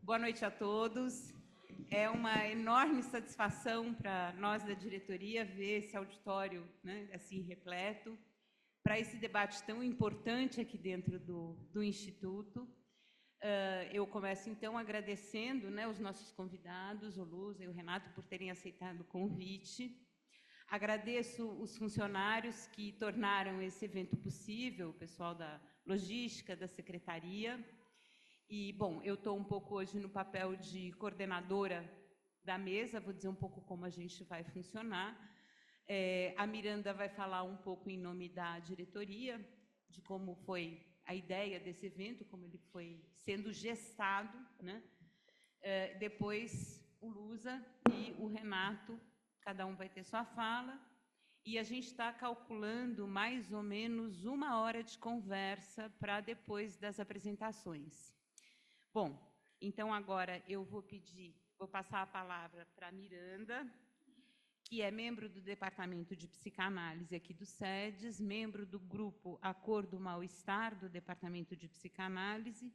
Boa noite a todos. É uma enorme satisfação para nós da diretoria ver esse auditório, né, assim, repleto, para esse debate tão importante aqui dentro do Instituto. Eu começo, então, agradecendo, né, os nossos convidados, o Luza e o Renato, por terem aceitado o convite. Agradeço os funcionários que tornaram esse evento possível, o pessoal da logística, da secretaria. E, bom, eu estou um pouco hoje no papel de coordenadora da mesa, vou dizer um pouco como a gente vai funcionar. A Miranda vai falar um pouco em nome da diretoria, de como foi a ideia desse evento, como ele foi sendo gestado, né? Depois o Luza e o Renato, cada um vai ter sua fala, e a gente está calculando mais ou menos 1 hora de conversa para depois das apresentações. Bom, então agora eu vou passar a palavra para a Miranda, que é membro do Departamento de Psicanálise aqui do SEDES, membro do grupo Acordo Mal-Estar do Departamento de Psicanálise,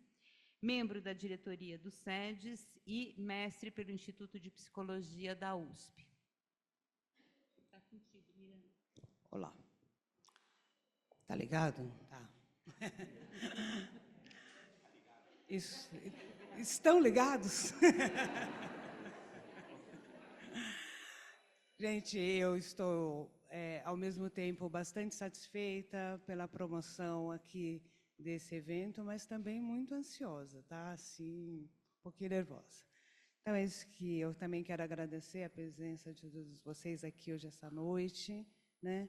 membro da diretoria do SEDES e mestre pelo Instituto de Psicologia da USP. Está contigo, Miranda. Olá. Tá ligado? Tá. Isso. Estão ligados? Gente, eu estou, ao mesmo tempo, bastante satisfeita pela promoção aqui desse evento, mas também muito ansiosa, tá? Assim, um pouquinho nervosa. Então, é isso que eu também quero agradecer a presença de todos vocês aqui hoje, essa noite, né?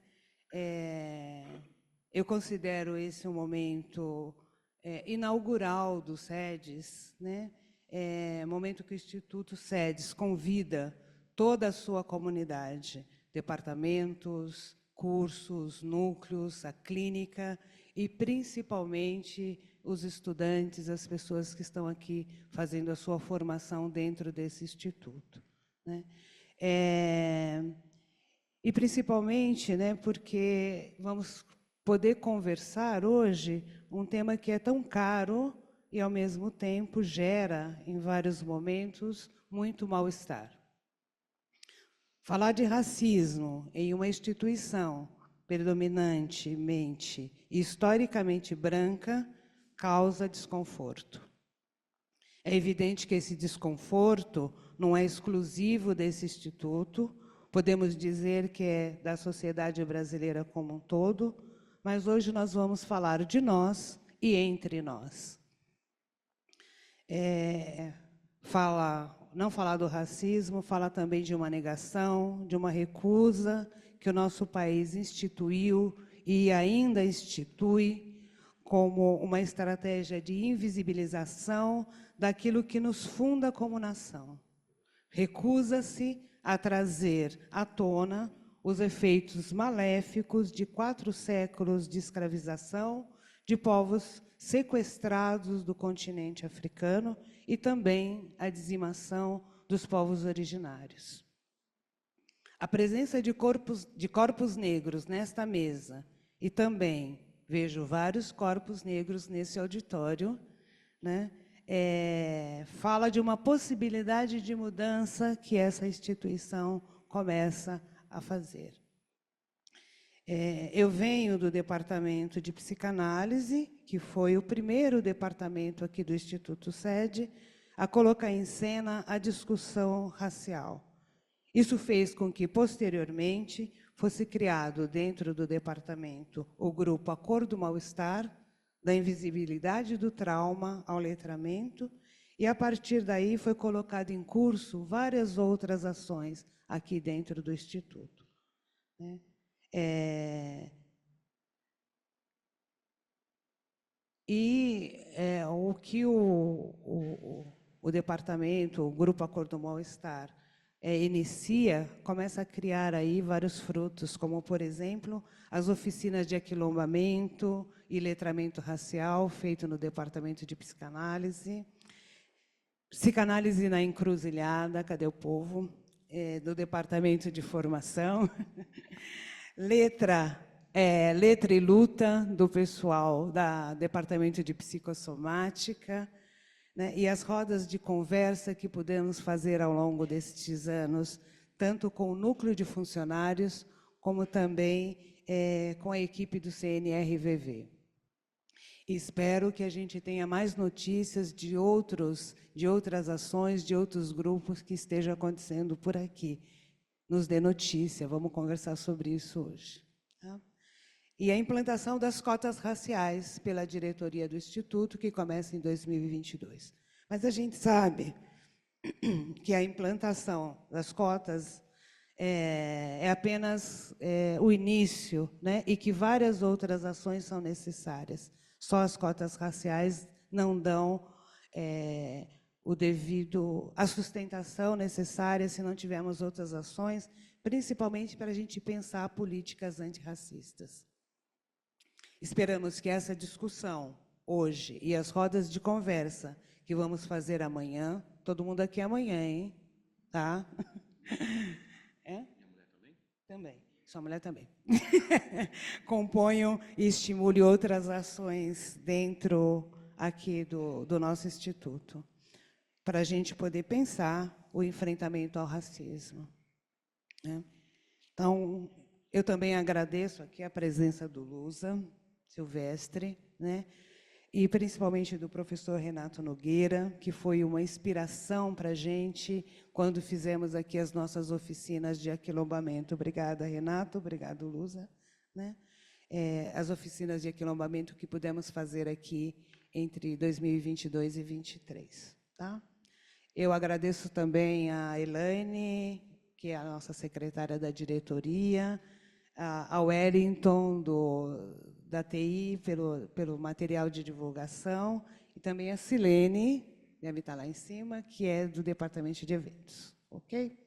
Eu considero esse um momento inaugural do SEDES, né? Momento que o Instituto SEDES convida toda a sua comunidade, departamentos, cursos, núcleos, a clínica e, principalmente, os estudantes, as pessoas que estão aqui fazendo a sua formação dentro desse instituto, né? E, principalmente, né, porque vamos poder conversar hoje um tema que é tão caro e, ao mesmo tempo, gera, em vários momentos, muito mal-estar. Falar de racismo em uma instituição predominantemente e historicamente branca causa desconforto. É evidente que esse desconforto não é exclusivo desse instituto, podemos dizer que é da sociedade brasileira como um todo, mas hoje nós vamos falar de nós e entre nós. Não falar do racismo, falar também de uma negação, de uma recusa que o nosso país instituiu e ainda institui como uma estratégia de invisibilização daquilo que nos funda como nação. Recusa-se a trazer à tona os efeitos maléficos de 4 séculos de escravização de povos sequestrados do continente africano e também a dizimação dos povos originários. A presença de corpos negros nesta mesa, e também vejo vários corpos negros nesse auditório, né, fala de uma possibilidade de mudança que essa instituição começa a fazer. Eu venho do Departamento de Psicanálise, que foi o primeiro departamento aqui do Instituto SEDES a colocar em cena a discussão racial. Isso fez com que, posteriormente, fosse criado dentro do departamento o grupo Acordo Mal-Estar, da invisibilidade do trauma ao letramento, e, a partir daí, foi colocado em curso várias outras ações aqui dentro do Instituto, né? O que o departamento, o Grupo Acordo Mal-Estar, inicia, começa a criar aí vários frutos, como, por exemplo, as oficinas de aquilombamento e letramento racial, feito no Departamento de Psicanálise, Psicanálise na Encruzilhada, cadê o povo? Do Departamento de Formação, Letra e Luta, do pessoal do Departamento de Psicossomática, né, e as rodas de conversa que pudemos fazer ao longo destes anos, tanto com o núcleo de funcionários, como também com a equipe do CNRVV. Espero que a gente tenha mais notícias de outras ações, de outros grupos que estejam acontecendo por aqui. Nos dê notícia, vamos conversar sobre isso hoje. Tá? E a implantação das cotas raciais pela diretoria do Instituto, que começa em 2022. Mas a gente sabe que a implantação das cotas é apenas o início, né? E que várias outras ações são necessárias. Só as cotas raciais não dão a sustentação necessária se não tivermos outras ações, principalmente para a gente pensar políticas antirracistas. Esperamos que essa discussão hoje e as rodas de conversa que vamos fazer amanhã, todo mundo aqui amanhã, hein? Tá? É? Minha mulher também? Também. Sua mulher também. Componham e estimule outras ações dentro aqui do nosso Instituto, para a gente poder pensar o enfrentamento ao racismo. Né? Então, eu também agradeço aqui a presença do Lusa Silvestre, né? E principalmente do professor Renato Nogueira, que foi uma inspiração para a gente quando fizemos aqui as nossas oficinas de aquilombamento. Obrigada, Renato. Obrigado, Lusa. Né? As oficinas de aquilombamento que pudemos fazer aqui entre 2022 e 2023. Tá? Eu agradeço também a Elaine, que é a nossa secretária da diretoria, ao Wellington, da TI, pelo material de divulgação, e também a Silene, deve estar lá em cima, que é do Departamento de Eventos. Ok?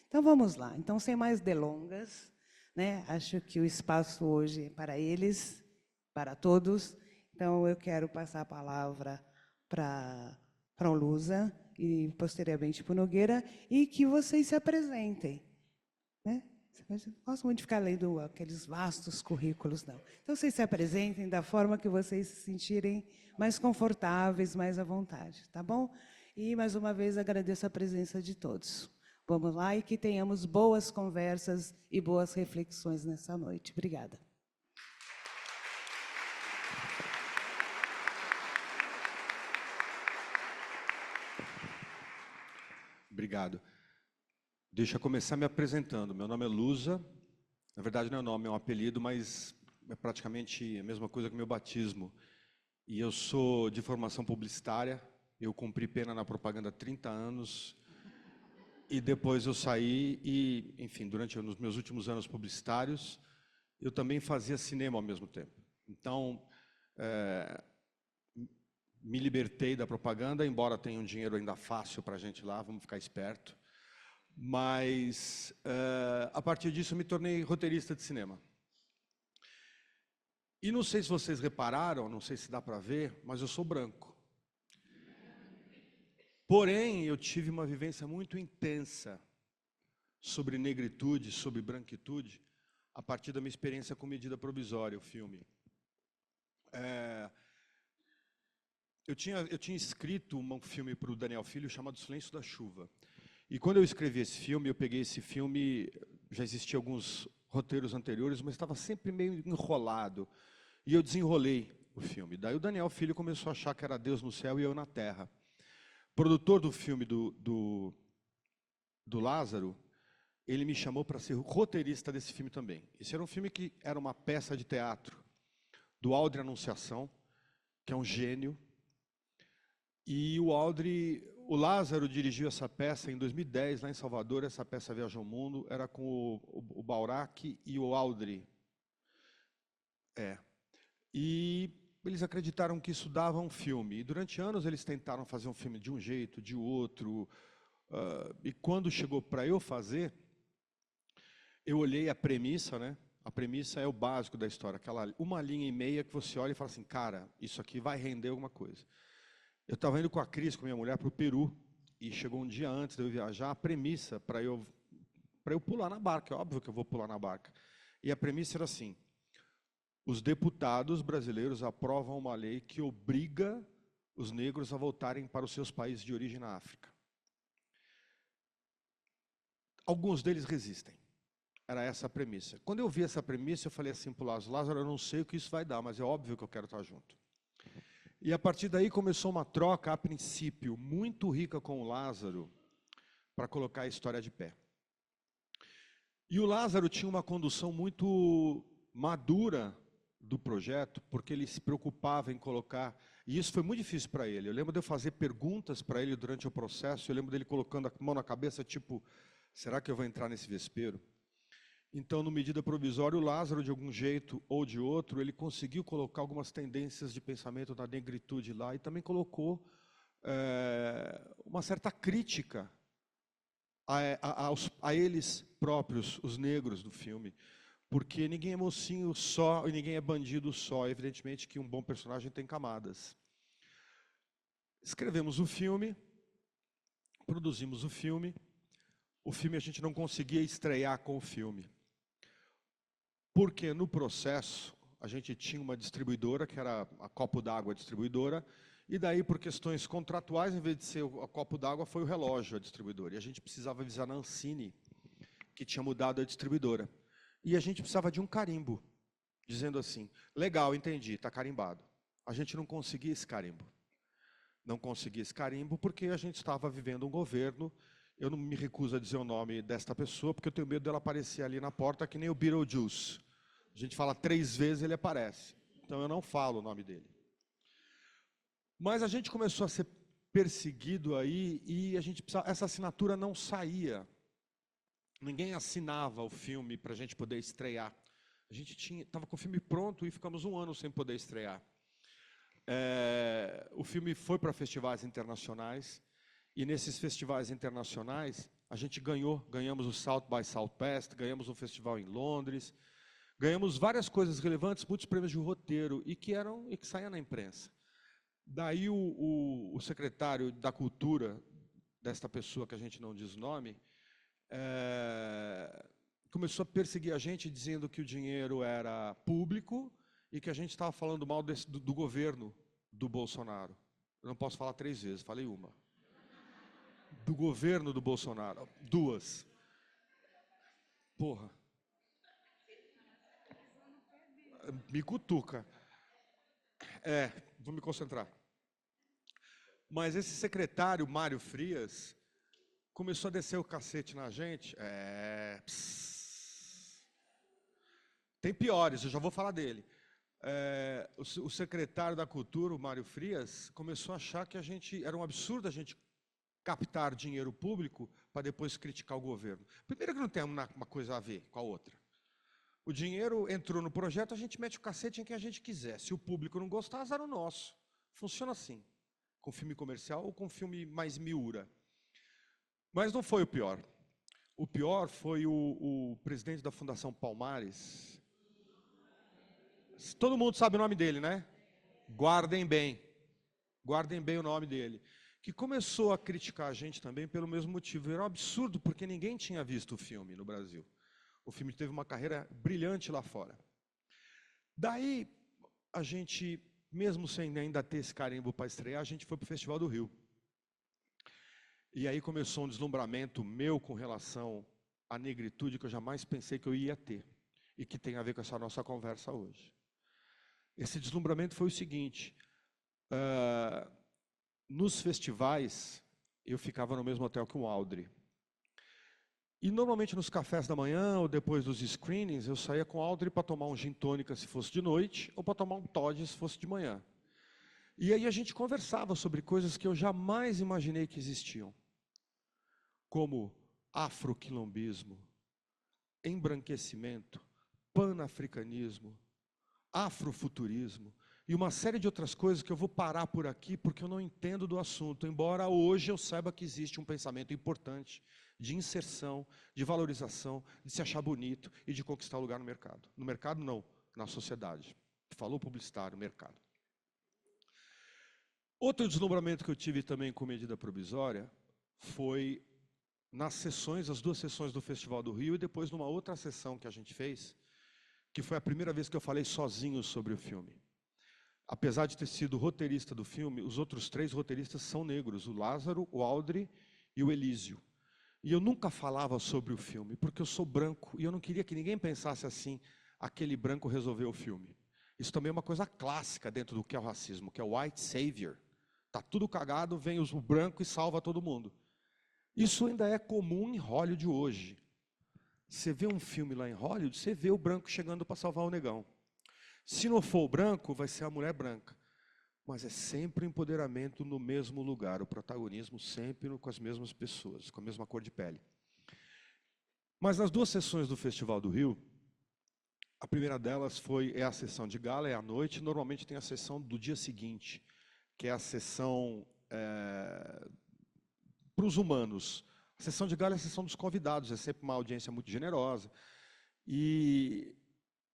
Então, vamos lá. Então, sem mais delongas, né, acho que o espaço hoje é para eles, para todos. Então, eu quero passar a palavra para o Lusa e, posteriormente, para o Nogueira, e que vocês se apresentem. Né? Não gosto muito de ficar lendo aqueles vastos currículos, não. Então, vocês se apresentem da forma que vocês se sentirem mais confortáveis, mais à vontade, tá bom? E, mais uma vez, agradeço a presença de todos. Vamos lá e que tenhamos boas conversas e boas reflexões nessa noite. Obrigada. Obrigado. Deixa eu começar me apresentando. Meu nome é Lusa. Na verdade, não é um nome, é um apelido, mas é praticamente a mesma coisa que meu batismo. E eu sou de formação publicitária. Eu cumpri pena na propaganda há 30 anos. E depois eu saí e, enfim, durante os meus últimos anos publicitários, eu também fazia cinema ao mesmo tempo. Então, me libertei da propaganda, embora tenha um dinheiro ainda fácil para a gente lá, vamos ficar esperto. Mas, a partir disso, eu me tornei roteirista de cinema. E não sei se vocês repararam, não sei se dá para ver, mas eu sou branco. Porém, eu tive uma vivência muito intensa sobre negritude, sobre branquitude, a partir da minha experiência com Medida Provisória, o filme. Eu tinha escrito um filme para o Daniel Filho chamado Silêncio da Chuva. E quando eu escrevi esse filme, eu peguei esse filme, já existiam alguns roteiros anteriores, mas estava sempre meio enrolado. E eu desenrolei o filme. Daí o Daniel Filho começou a achar que era Deus no céu e eu na terra. Produtor do filme do Lázaro, ele me chamou para ser roteirista desse filme também. Esse era um filme que era uma peça de teatro do Aldre Anunciação, que é um gênio. E o Lázaro dirigiu essa peça em 2010, lá em Salvador. Essa peça viajou o mundo, era com o Baurac e o Aldre. E eles acreditaram que isso dava um filme. E durante anos eles tentaram fazer um filme de um jeito, de outro. E quando chegou para eu fazer, eu olhei a premissa, né? A premissa é o básico da história, aquela uma linha e meia que você olha e fala assim, cara, isso aqui vai render alguma coisa. Eu estava indo com a Cris, com minha mulher, para o Peru, e chegou um dia antes de eu viajar, a premissa para eu pular na barca. É óbvio que eu vou pular na barca. E a premissa era assim: os deputados brasileiros aprovam uma lei que obriga os negros a voltarem para os seus países de origem na África. Alguns deles resistem. Era essa a premissa. Quando eu vi essa premissa, eu falei assim para o Lázaro: Lázaro, eu não sei o que isso vai dar, mas é óbvio que eu quero estar junto. E a partir daí começou uma troca, a princípio, muito rica com o Lázaro, para colocar a história de pé. E o Lázaro tinha uma condução muito madura do projeto, porque ele se preocupava em colocar, e isso foi muito difícil para ele. Eu lembro de eu fazer perguntas para ele durante o processo, eu lembro dele colocando a mão na cabeça, tipo, será que eu vou entrar nesse vespeiro? Então, no medida provisória, o Lázaro, de algum jeito ou de outro, ele conseguiu colocar algumas tendências de pensamento da negritude lá, e também colocou uma certa crítica a eles próprios, os negros do filme, porque ninguém é mocinho só e ninguém é bandido só. Evidentemente que um bom personagem tem camadas. Escrevemos o filme, produzimos o filme a gente não conseguia estrear com o filme, porque no processo a gente tinha uma distribuidora, que era a Copo d'Água Distribuidora, e daí, por questões contratuais, em vez de ser a Copo d'Água, foi o Relógio a distribuidora. E a gente precisava avisar na Ancine que tinha mudado a distribuidora. E a gente precisava de um carimbo, dizendo assim, legal, entendi, está carimbado. A gente não conseguia esse carimbo. Não conseguia esse carimbo porque a gente estava vivendo um governo. Eu não me recuso a dizer o nome desta pessoa, porque eu tenho medo dela aparecer ali na porta, que nem o Beetlejuice. A gente fala 3 vezes, ele aparece. Então eu não falo o nome dele. Mas a gente começou a ser perseguido aí e a gente precisava, essa assinatura não saía. Ninguém assinava o filme para a gente poder estrear. A gente estava com o filme pronto e ficamos 1 ano sem poder estrear. O filme foi para festivais internacionais e nesses festivais internacionais a gente ganhamos o South by Southwest, ganhamos um festival em Londres, ganhamos várias coisas relevantes, muitos prêmios de roteiro e que saíam na imprensa. Daí o secretário da Cultura, desta pessoa que a gente não diz o nome, começou a perseguir a gente, dizendo que o dinheiro era público e que a gente estava falando mal do governo do Bolsonaro. Eu não posso falar 3 vezes, falei uma. Do governo do Bolsonaro, 2. Porra. Me cutuca. Vou me concentrar. Mas esse secretário, Mário Frias, começou a descer o cacete na gente. Tem piores, eu já vou falar dele. O secretário da Cultura, o Mário Frias, começou a achar que era um absurdo a gente captar dinheiro público para depois criticar o governo. Primeiro que não tem uma coisa a ver com a outra. O dinheiro entrou no projeto, a gente mete o cacete em quem a gente quiser. Se o público não gostar, azar o nosso. Funciona assim, com filme comercial ou com filme mais miura. Mas não foi o pior. O pior foi o presidente da Fundação Palmares. Todo mundo sabe o nome dele, né? Guardem bem o nome dele. Que começou a criticar a gente também pelo mesmo motivo. Era um absurdo, porque ninguém tinha visto o filme no Brasil. O filme teve uma carreira brilhante lá fora. Daí, a gente, mesmo sem ainda ter esse carimbo para estrear, a gente foi para o Festival do Rio. E aí começou um deslumbramento meu com relação à negritude que eu jamais pensei que eu ia ter. E que tem a ver com essa nossa conversa hoje. Esse deslumbramento foi o seguinte. Nos festivais, eu ficava no mesmo hotel que o Aldri. E normalmente nos cafés da manhã ou depois dos screenings, eu saía com o Aldri para tomar um gin tônica se fosse de noite, ou para tomar um Toddy se fosse de manhã. E aí a gente conversava sobre coisas que eu jamais imaginei que existiam. Como afroquilombismo, embranquecimento, panafricanismo, afrofuturismo e uma série de outras coisas que eu vou parar por aqui porque eu não entendo do assunto, embora hoje eu saiba que existe um pensamento importante de inserção, de valorização, de se achar bonito e de conquistar lugar no mercado. No mercado não, na sociedade. Falou publicitário, mercado. Outro deslumbramento que eu tive também com medida provisória foi nas sessões, as 2 sessões do Festival do Rio e depois numa outra sessão que a gente fez, que foi a primeira vez que eu falei sozinho sobre o filme. apesar de ter sido roteirista do filme, os outros 3 roteiristas são negros, o Lázaro, o Audrey e o Elísio. E eu nunca falava sobre o filme, porque eu sou branco, e eu não queria que ninguém pensasse assim, aquele branco resolveu o filme. Isso também é uma coisa clássica dentro do que é o racismo, que é o white savior. Tá tudo cagado, vem o branco e salva todo mundo. Isso ainda é comum em Hollywood hoje. Você vê um filme lá em Hollywood, você vê o branco chegando para salvar o negão. Se não for o branco, vai ser a mulher branca. Mas é sempre o empoderamento no mesmo lugar, o protagonismo sempre com as mesmas pessoas, com a mesma cor de pele. Mas nas 2 sessões do Festival do Rio, a primeira delas é a sessão de gala, é à noite, normalmente tem a sessão do dia seguinte, que é a sessão para os humanos. A sessão de gala é a sessão dos convidados, é sempre uma audiência muito generosa.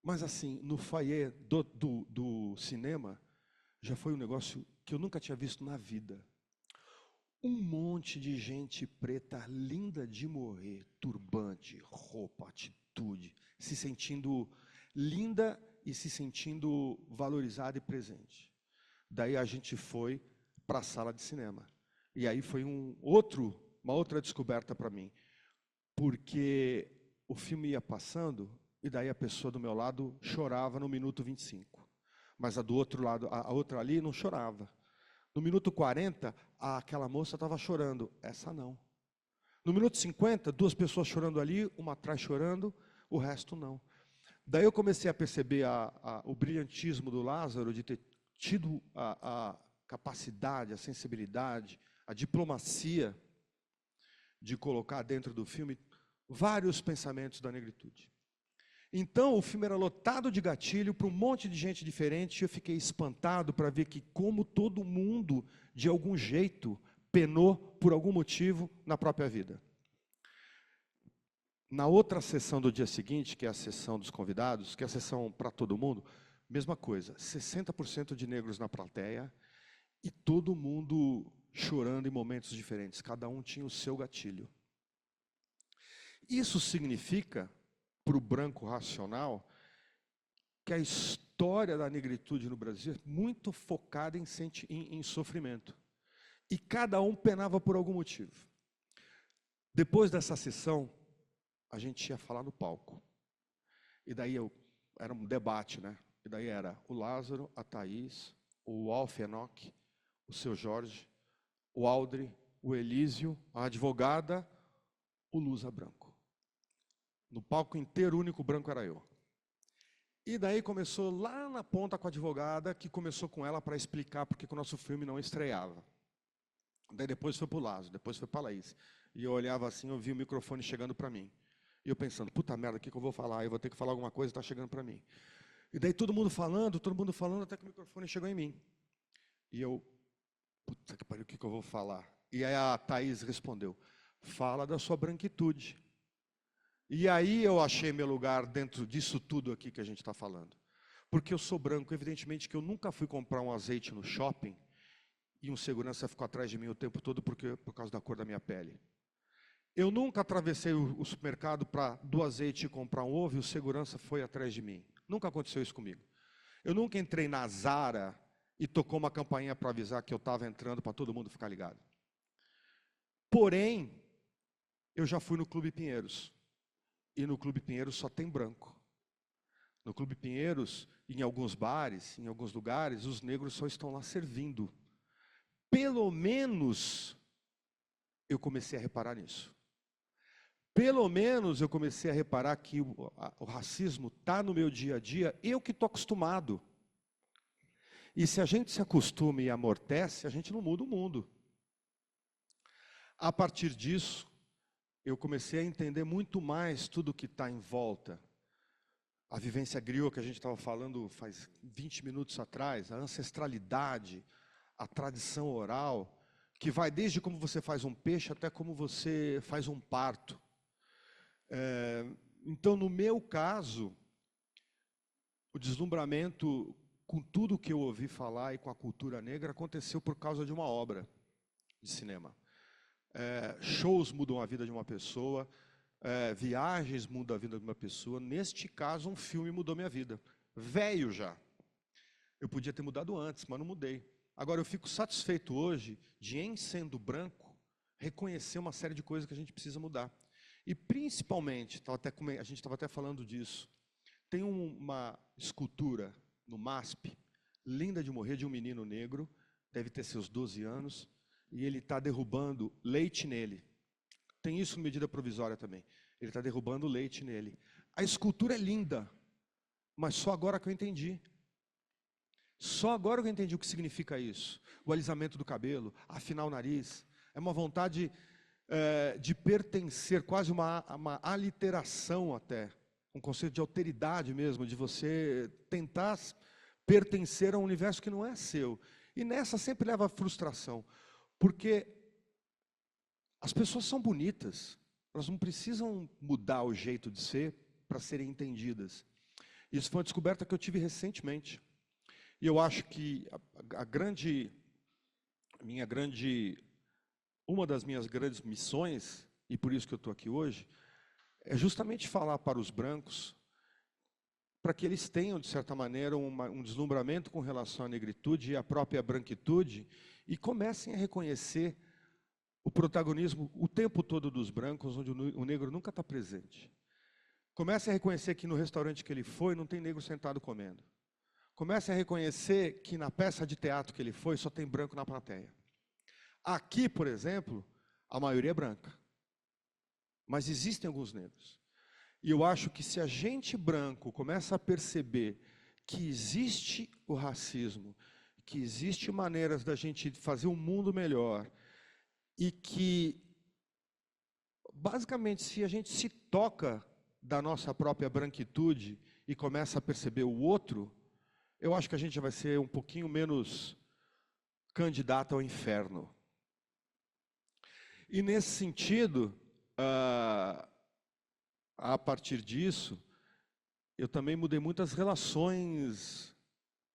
Mas assim, no foyer do cinema, já foi um negócio que eu nunca tinha visto na vida. Um monte de gente preta, linda de morrer, turbante, roupa, atitude, se sentindo linda e se sentindo valorizada e presente. Daí a gente foi para a sala de cinema. E aí foi uma outra descoberta para mim. Porque o filme ia passando e daí a pessoa do meu lado chorava no minuto 25. Mas a do outro lado, a outra ali não chorava. No minuto 40, aquela moça estava chorando. Essa não. No minuto 50, 2 pessoas chorando ali, uma atrás chorando, o resto não. Daí eu comecei a perceber o brilhantismo do Lázaro de ter tido a capacidade, a sensibilidade, a diplomacia de colocar dentro do filme vários pensamentos da negritude. Então, o filme era lotado de gatilho para um monte de gente diferente, e eu fiquei espantado para ver que como todo mundo, de algum jeito, penou por algum motivo na própria vida. Na outra sessão do dia seguinte, que é a sessão dos convidados, que é a sessão para todo mundo, mesma coisa, 60% de negros na plateia e todo mundo chorando em momentos diferentes, cada um tinha o seu gatilho. Isso significa, para o branco racional, que a história da negritude no Brasil é muito focada em sofrimento. E cada um penava por algum motivo. Depois dessa sessão, a gente ia falar no palco. E daí era um debate, né? E daí era o Lázaro, a Thaís, o Alf Enoch, o seu Jorge, o Audrey, o Elísio, a advogada, o Lusa branco. No palco inteiro, o único branco era eu. E daí começou lá na ponta com a advogada, que começou com ela para explicar porque que o nosso filme não estreava. Daí depois foi para o Lázaro, depois foi para a Laís. E eu olhava assim, eu vi o microfone chegando para mim. E eu pensando, puta merda, o que eu vou falar? Eu vou ter que falar alguma coisa, está chegando para mim. E daí todo mundo falando, até que o microfone chegou em mim. E eu, puta que pariu, o que eu vou falar? E aí a Thaís respondeu, fala da sua branquitude. E aí eu achei meu lugar dentro disso tudo aqui que a gente está falando. Porque eu sou branco, evidentemente que eu nunca fui comprar um azeite no shopping e um segurança ficou atrás de mim o tempo todo por causa da cor da minha pele. Eu nunca atravessei o supermercado do azeite comprar um ovo e o segurança foi atrás de mim. Nunca aconteceu isso comigo. Eu nunca entrei na Zara e tocou uma campainha para avisar que eu estava entrando para todo mundo ficar ligado. Porém, eu já fui no Clube Pinheiros. E no Clube Pinheiros só tem branco. No Clube Pinheiros, em alguns bares, em alguns lugares, os negros só estão lá servindo. Pelo menos eu comecei a reparar nisso. Pelo menos eu comecei a reparar que o racismo está no meu dia a dia, eu que estou acostumado. E se a gente se acostuma e amortece, a gente não muda o mundo. A partir disso, eu comecei a entender muito mais tudo que está em volta. A vivência griot que a gente estava falando faz 20 minutos atrás, a ancestralidade, a tradição oral, que vai desde como você faz um peixe até como você faz um parto. Então, no meu caso, o deslumbramento com tudo que eu ouvi falar e com a cultura negra aconteceu por causa de uma obra de cinema. Shows mudam a vida de uma pessoa, viagens mudam a vida de uma pessoa. Neste caso, um filme mudou minha vida. Velho já. Eu podia ter mudado antes, mas não mudei. Agora, eu fico satisfeito hoje de, em sendo branco, reconhecer uma série de coisas que a gente precisa mudar. E, principalmente, a gente estava até falando disso, tem uma escultura no MASP, linda de morrer, de um menino negro, deve ter seus 12 anos, e ele está derrubando leite nele. Tem isso em medida provisória também. Ele está derrubando leite nele. A escultura é linda, mas só agora que eu entendi. Só agora que eu entendi o que significa isso. O alisamento do cabelo, afinar o nariz. É uma vontade de pertencer, quase uma aliteração até. Um conceito de alteridade mesmo, de você tentar pertencer a um universo que não é seu. E nessa sempre leva a frustração. Porque as pessoas são bonitas. Elas não precisam mudar o jeito de ser para serem entendidas. Isso foi uma descoberta que eu tive recentemente. E eu acho que uma das minhas grandes missões, e por isso que eu estou aqui hoje, é justamente falar para os brancos, para que eles tenham, de certa maneira, um deslumbramento com relação à negritude e à própria branquitude, e comecem a reconhecer o protagonismo o tempo todo dos brancos, onde o negro nunca está presente. Comecem a reconhecer que no restaurante que ele foi, não tem negro sentado comendo. Comece a reconhecer que na peça de teatro que ele foi, só tem branco na plateia. Aqui, por exemplo, a maioria é branca. Mas existem alguns negros. E eu acho que se a gente branco começa a perceber que existe o racismo, que existem maneiras da gente fazer um mundo melhor, e que, basicamente, se a gente se toca da nossa própria branquitude e começa a perceber o outro, eu acho que a gente já vai ser um pouquinho menos candidato ao inferno. E nesse sentido, a partir disso, eu também mudei muitas relações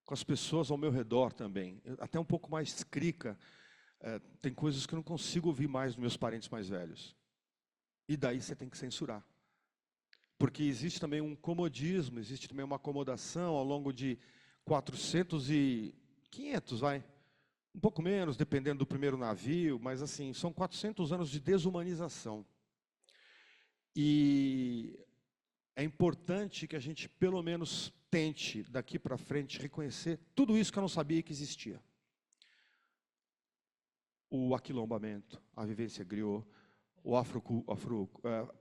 com as pessoas ao meu redor também. Até um pouco mais crica. Tem coisas que eu não consigo ouvir mais dos meus parentes mais velhos. E daí você tem que censurar. Porque existe também um comodismo, existe também uma acomodação ao longo de 500, vai. Um pouco menos, dependendo do primeiro navio, mas assim, são 400 anos de desumanização. E é importante que a gente, pelo menos, tente, daqui para frente, reconhecer tudo isso que eu não sabia que existia. O aquilombamento, a vivência griot, o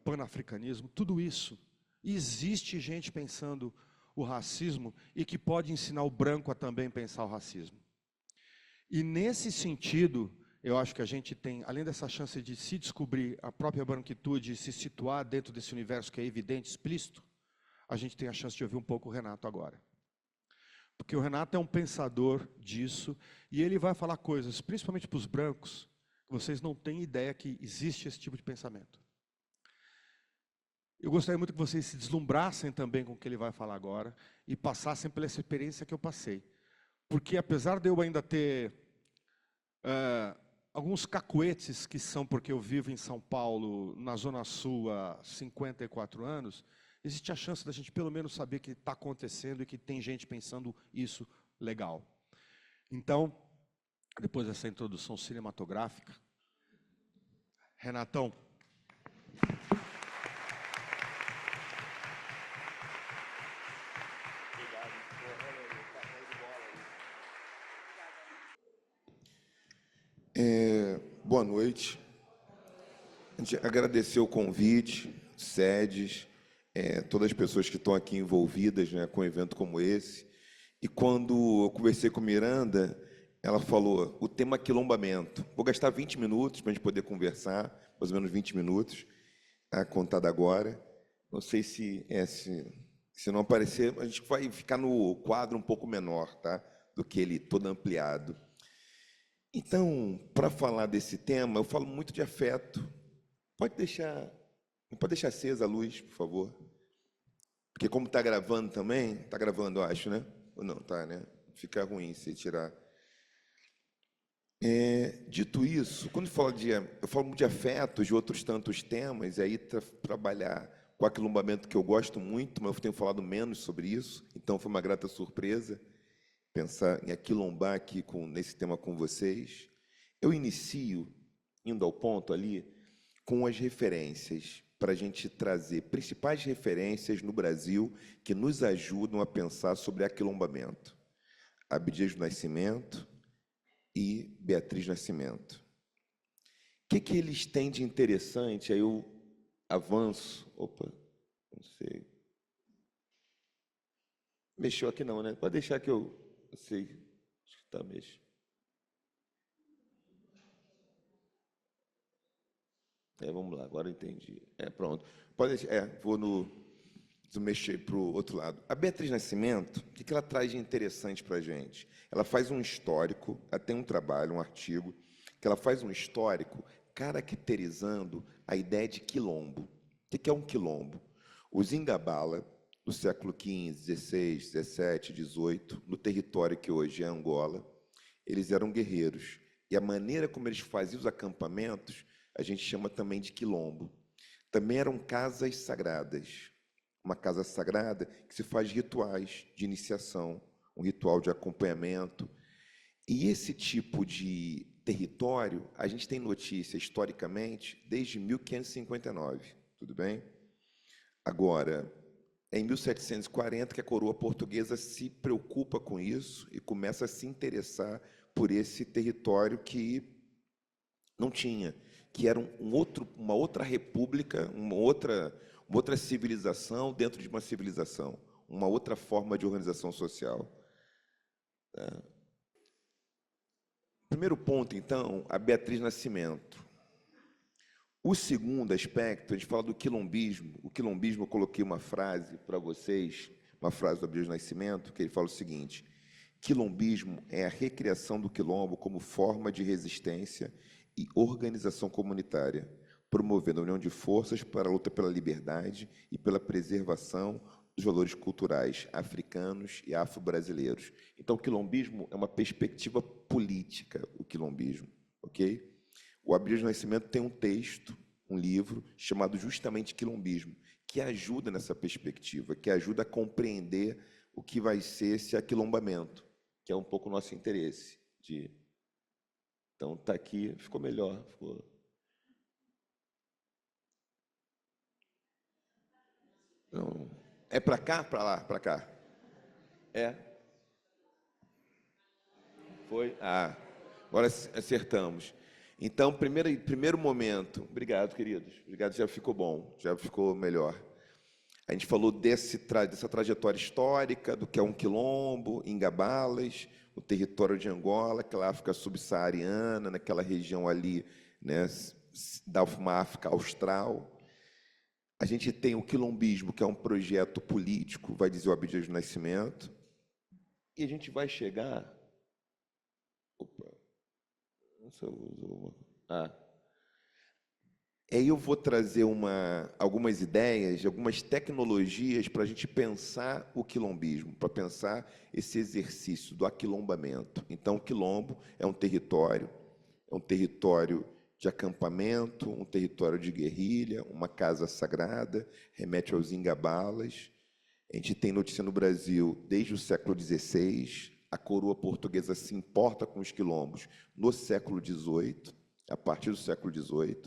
panafricanismo, tudo isso. Existe gente pensando o racismo e que pode ensinar o branco a também pensar o racismo. E nesse sentido, eu acho que a gente tem, além dessa chance de se descobrir a própria branquitude e se situar dentro desse universo que é evidente, explícito, a gente tem a chance de ouvir um pouco o Renato agora. Porque o Renato é um pensador disso, e ele vai falar coisas, principalmente para os brancos, que vocês não têm ideia que existe esse tipo de pensamento. Eu gostaria muito que vocês se deslumbrassem também com o que ele vai falar agora, e passassem pela experiência que eu passei. Porque apesar de eu ainda ter alguns cacuetes, que são porque eu vivo em São Paulo, na Zona Sul, há 54 anos, existe a chance da gente pelo menos saber que está acontecendo e que tem gente pensando isso legal. Então, depois dessa introdução cinematográfica, Renatão. Boa noite. A gente agradecer o convite, SEDES, todas as pessoas que estão aqui envolvidas, né, com um evento como esse. E quando eu conversei com Miranda, ela falou o tema aquilombamento. Vou gastar 20 minutos para a gente poder conversar, mais ou menos 20 minutos, a contar da agora. Não sei se não aparecer, a gente vai ficar no quadro um pouco menor, tá? Do que ele todo ampliado. Então, para falar desse tema, eu falo muito de afeto. Não pode deixar acesa a luz, por favor? Porque como está gravando também, está gravando, eu acho, né? Ou não, tá, né? Fica ruim se tirar. Dito isso, quando eu falo muito de afetos, de outros tantos temas, e aí trabalhar com aquilombamento, que eu gosto muito, mas eu tenho falado menos sobre isso, então foi uma grata surpresa. pensar em aquilombar aqui nesse tema com vocês. Eu inicio, indo ao ponto ali, com as referências, para a gente trazer principais referências no Brasil que nos ajudam a pensar sobre aquilombamento. Abdias do Nascimento e Beatriz Nascimento. O que eles têm de interessante? Aí eu avanço. Opa, não sei. Mexeu aqui não, né? Pode deixar que eu sei. Acho que está mexendo. Vamos lá, agora eu entendi. Pronto. Pode deixar. Vou mexer para o outro lado. A Beatriz Nascimento, o que ela traz de interessante para a gente? Ela faz um histórico, ela tem um trabalho, um artigo, que ela faz um histórico caracterizando a ideia de quilombo. O que é um quilombo? Os Ingabala, do século XV, XVI, XVII, XVIII, no território que hoje é Angola, eles eram guerreiros. E a maneira como eles faziam os acampamentos, a gente chama também de quilombo. Também eram casas sagradas. Uma casa sagrada que se faz rituais de iniciação, um ritual de acompanhamento. E esse tipo de território, a gente tem notícia, historicamente, desde 1559, tudo bem? Agora, é em 1740 que a coroa portuguesa se preocupa com isso e começa a se interessar por esse território que não tinha, que era uma outra república, uma outra civilização dentro de uma civilização, uma outra forma de organização social. Primeiro ponto, então, a Beatriz Nascimento. O segundo aspecto, a gente fala do quilombismo. O quilombismo, eu coloquei uma frase para vocês, uma frase do Abdias Nascimento, que ele fala o seguinte: quilombismo é a recriação do quilombo como forma de resistência e organização comunitária, promovendo a união de forças para a luta pela liberdade e pela preservação dos valores culturais africanos e afro-brasileiros. Então, o quilombismo é uma perspectiva política, o quilombismo, ok? O Abdias do Nascimento tem um texto, um livro, chamado justamente Quilombismo, que ajuda nessa perspectiva, que ajuda a compreender o que vai ser esse aquilombamento, que é um pouco o nosso interesse. Então, está aqui, ficou melhor. Não. É para cá, para lá, para cá? Foi? Agora acertamos. Então, primeiro momento. Obrigado, queridos. Obrigado, já ficou bom, já ficou melhor. A gente falou dessa trajetória histórica, do que é um quilombo, Ingabalas, o território de Angola, aquela África subsaariana, naquela região ali, né, da uma África austral. A gente tem o quilombismo, que é um projeto político, vai dizer o Abdias do Nascimento, e a gente vai chegar... Opa! Aí eu vou trazer algumas ideias, algumas tecnologias para a gente pensar o quilombismo, para pensar esse exercício do aquilombamento. Então, o quilombo é um território de acampamento, um território de guerrilha, uma casa sagrada, remete aos Ingabalas. A gente tem notícia no Brasil desde o século XVI, a coroa portuguesa se importa com os quilombos no século XVIII, a partir do século XVIII.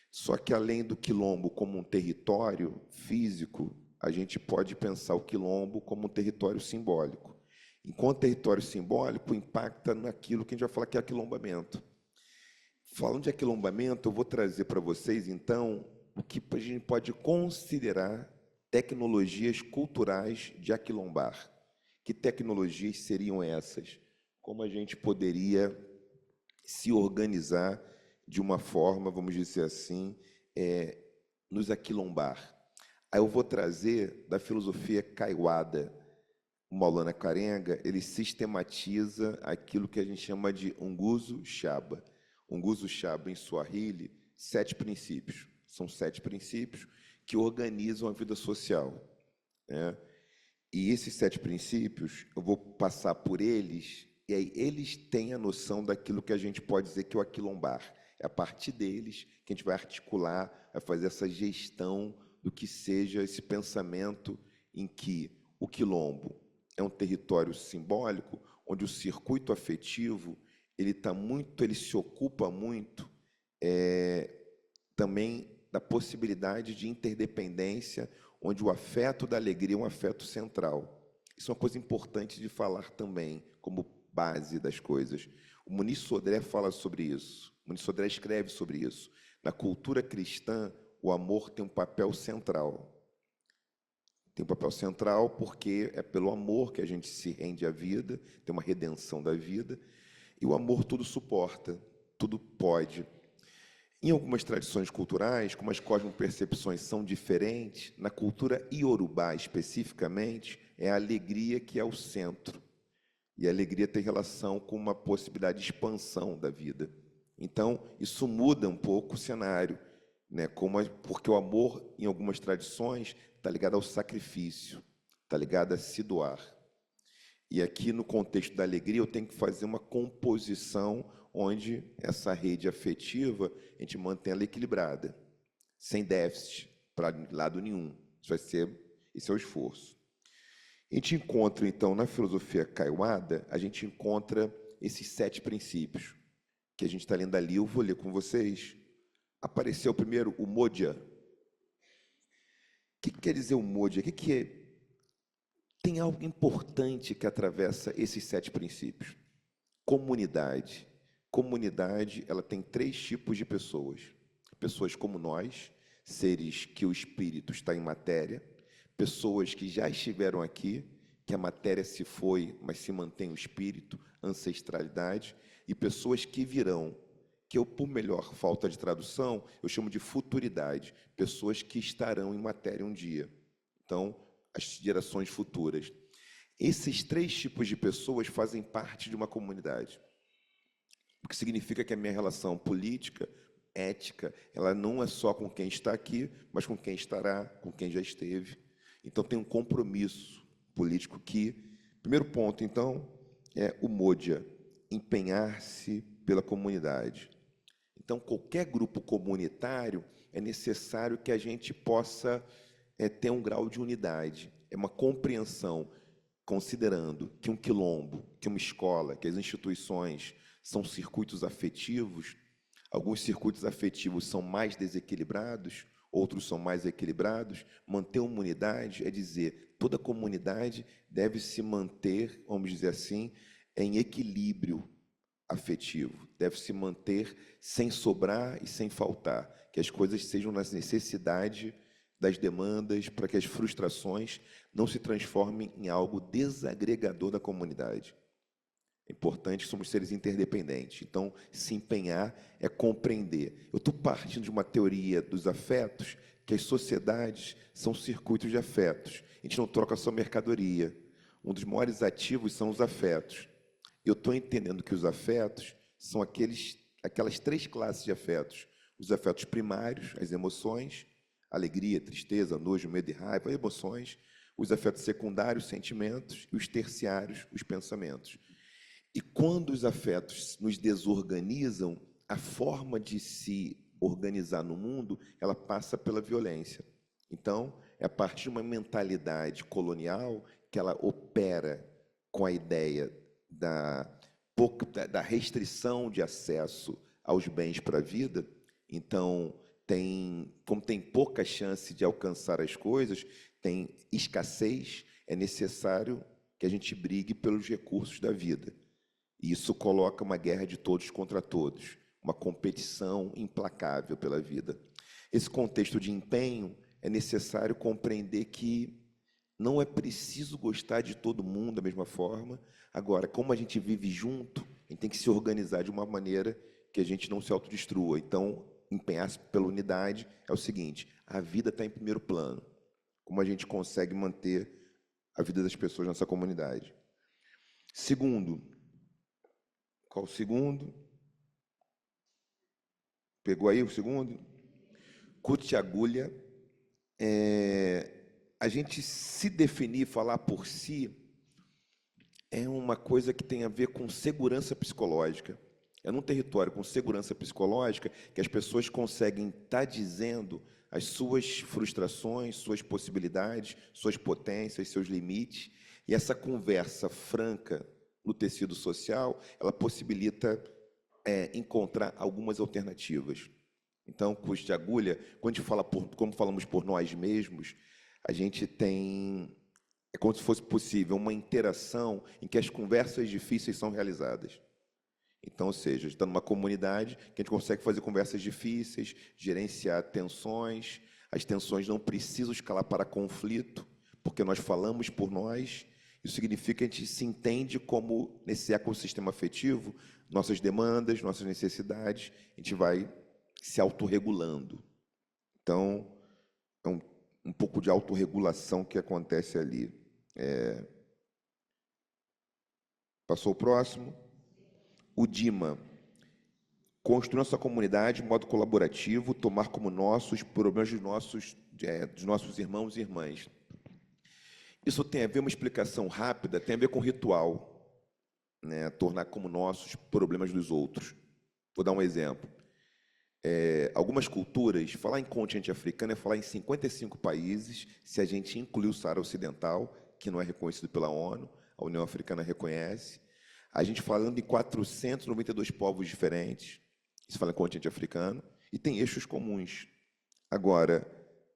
Só que, além do quilombo como um território físico, a gente pode pensar o quilombo como um território simbólico. Enquanto território simbólico, impacta naquilo que a gente vai falar que é aquilombamento. Falando de aquilombamento, eu vou trazer para vocês, então, o que a gente pode considerar tecnologias culturais de aquilombar. Que tecnologias seriam essas? Como a gente poderia se organizar de uma forma, vamos dizer assim, nos aquilombar? Aí eu vou trazer da filosofia Kaiwada. O Maulana Karenga, ele sistematiza aquilo que a gente chama de Nguzo Shaba. Nguzo Shaba, em Swahili, 7 princípios. São 7 princípios que organizam a vida social, né? E esses 7 princípios, eu vou passar por eles, e aí eles têm a noção daquilo que a gente pode dizer que é o aquilombar. É a partir deles que a gente vai articular, vai fazer essa gestão do que seja esse pensamento em que o quilombo é um território simbólico, onde o circuito afetivo ele se ocupa muito também da possibilidade de interdependência, onde o afeto da alegria é um afeto central. Isso é uma coisa importante de falar também, como base das coisas. O Muniz Sodré fala sobre isso, o Muniz Sodré escreve sobre isso. Na cultura cristã, o amor tem um papel central. Tem um papel central porque é pelo amor que a gente se rende à vida, tem uma redenção da vida, e o amor tudo suporta, tudo pode. Em algumas tradições culturais, como as cosmopercepções são diferentes, na cultura iorubá especificamente, é a alegria que é o centro. E a alegria tem relação com uma possibilidade de expansão da vida. Então, isso muda um pouco o cenário, né? Porque o amor, em algumas tradições, está ligado ao sacrifício, está ligado a se doar. E aqui, no contexto da alegria, eu tenho que fazer uma composição onde essa rede afetiva, a gente mantém ela equilibrada, sem déficit, para lado nenhum. Esse é o esforço. A gente encontra, então, na filosofia Kaiwada, a gente encontra esses 7 princípios, que a gente está lendo ali, eu vou ler com vocês. Apareceu primeiro o Modhya. O que quer dizer o Modhya? Tem algo importante que atravessa esses 7 princípios. Comunidade. Comunidade, ela tem 3 tipos de pessoas. Pessoas como nós, seres que o espírito está em matéria, pessoas que já estiveram aqui, que a matéria se foi, mas se mantém o espírito, ancestralidade, e pessoas que virão, que eu, por melhor falta de tradução, eu chamo de futuridade, pessoas que estarão em matéria um dia. Então, as gerações futuras. Esses 3 tipos de pessoas fazem parte de uma comunidade. O que significa que a minha relação política, ética, ela não é só com quem está aqui, mas com quem estará, com quem já esteve. Então, tem um compromisso político que... Primeiro ponto, então, é o Modhya, empenhar-se pela comunidade. Então, qualquer grupo comunitário, é necessário que a gente possa ter um grau de unidade. É uma compreensão, considerando que um quilombo, que uma escola, que as instituições são circuitos afetivos, alguns circuitos afetivos são mais desequilibrados, outros são mais equilibrados. Manter uma unidade é dizer, toda comunidade deve se manter, vamos dizer assim, em equilíbrio afetivo, deve se manter sem sobrar e sem faltar, que as coisas sejam nas necessidades das demandas, para que as frustrações não se transformem em algo desagregador da comunidade. É importante que somos seres interdependentes. Então, se empenhar é compreender. Eu estou partindo de uma teoria dos afetos, que as sociedades são circuitos de afetos. A gente não troca só mercadoria. Um dos maiores ativos são os afetos. Eu estou entendendo que os afetos são aquelas 3 classes de afetos. Os afetos primários, as emoções, alegria, tristeza, nojo, medo e raiva, emoções. Os afetos secundários, sentimentos. E os terciários, os pensamentos. E quando os afetos nos desorganizam, a forma de se organizar no mundo, ela passa pela violência. Então, é a partir de uma mentalidade colonial que ela opera com a ideia da restrição de acesso aos bens para a vida. Então, como tem pouca chance de alcançar as coisas, tem escassez, é necessário que a gente brigue pelos recursos da vida. E isso coloca uma guerra de todos contra todos, uma competição implacável pela vida. Esse contexto de empenho, é necessário compreender que não é preciso gostar de todo mundo da mesma forma. Agora, como a gente vive junto, a gente tem que se organizar de uma maneira que a gente não se autodestrua. Então, empenhar-se pela unidade é o seguinte, a vida está em primeiro plano. Como a gente consegue manter a vida das pessoas nessa comunidade. Segundo, qual o segundo? Pegou aí o segundo? Kutyagulya. A gente se definir, falar por si, é uma coisa que tem a ver com segurança psicológica. É num território com segurança psicológica que as pessoas conseguem estar dizendo as suas frustrações, suas possibilidades, suas potências, seus limites. E essa conversa franca no tecido social, ela possibilita encontrar algumas alternativas. Então, custo de agulha, quando a gente fala como falamos por nós mesmos, a gente tem, é como se fosse possível uma interação em que as conversas difíceis são realizadas. Então, ou seja, a gente está numa comunidade que a gente consegue fazer conversas difíceis, gerenciar tensões, as tensões não precisam escalar para conflito, porque nós falamos por nós. Isso significa que a gente se entende como, nesse ecossistema afetivo, nossas demandas, nossas necessidades, a gente vai se autorregulando. Então, é um pouco de autorregulação que acontece ali. Passou o próximo. O DIMA. Construir nossa comunidade de modo colaborativo, tomar como nossos problemas dos nossos irmãos e irmãs. Isso tem a ver, uma explicação rápida, tem a ver com ritual, né? Tornar como nossos problemas dos outros. Vou dar um exemplo. Algumas culturas, falar em continente africano é falar em 55 países, se a gente incluir o Saara Ocidental, que não é reconhecido pela ONU, a União Africana reconhece. A gente falando em 492 povos diferentes, isso fala em continente africano, e tem eixos comuns. Agora,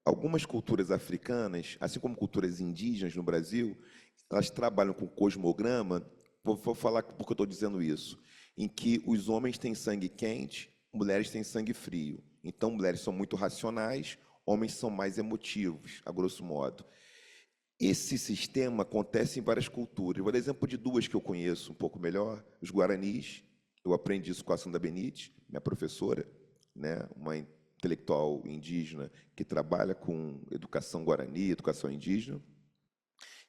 algumas culturas africanas, assim como culturas indígenas no Brasil, elas trabalham com cosmograma, vou falar por que eu estou dizendo isso, em que os homens têm sangue quente, mulheres têm sangue frio. Então, mulheres são muito racionais, homens são mais emotivos, a grosso modo. Esse sistema acontece em várias culturas. Vou dar exemplo de duas que eu conheço um pouco melhor. Os guaranis, eu aprendi isso com a Sandra Benite, minha professora, né, uma intelectual indígena que trabalha com educação guarani, educação indígena.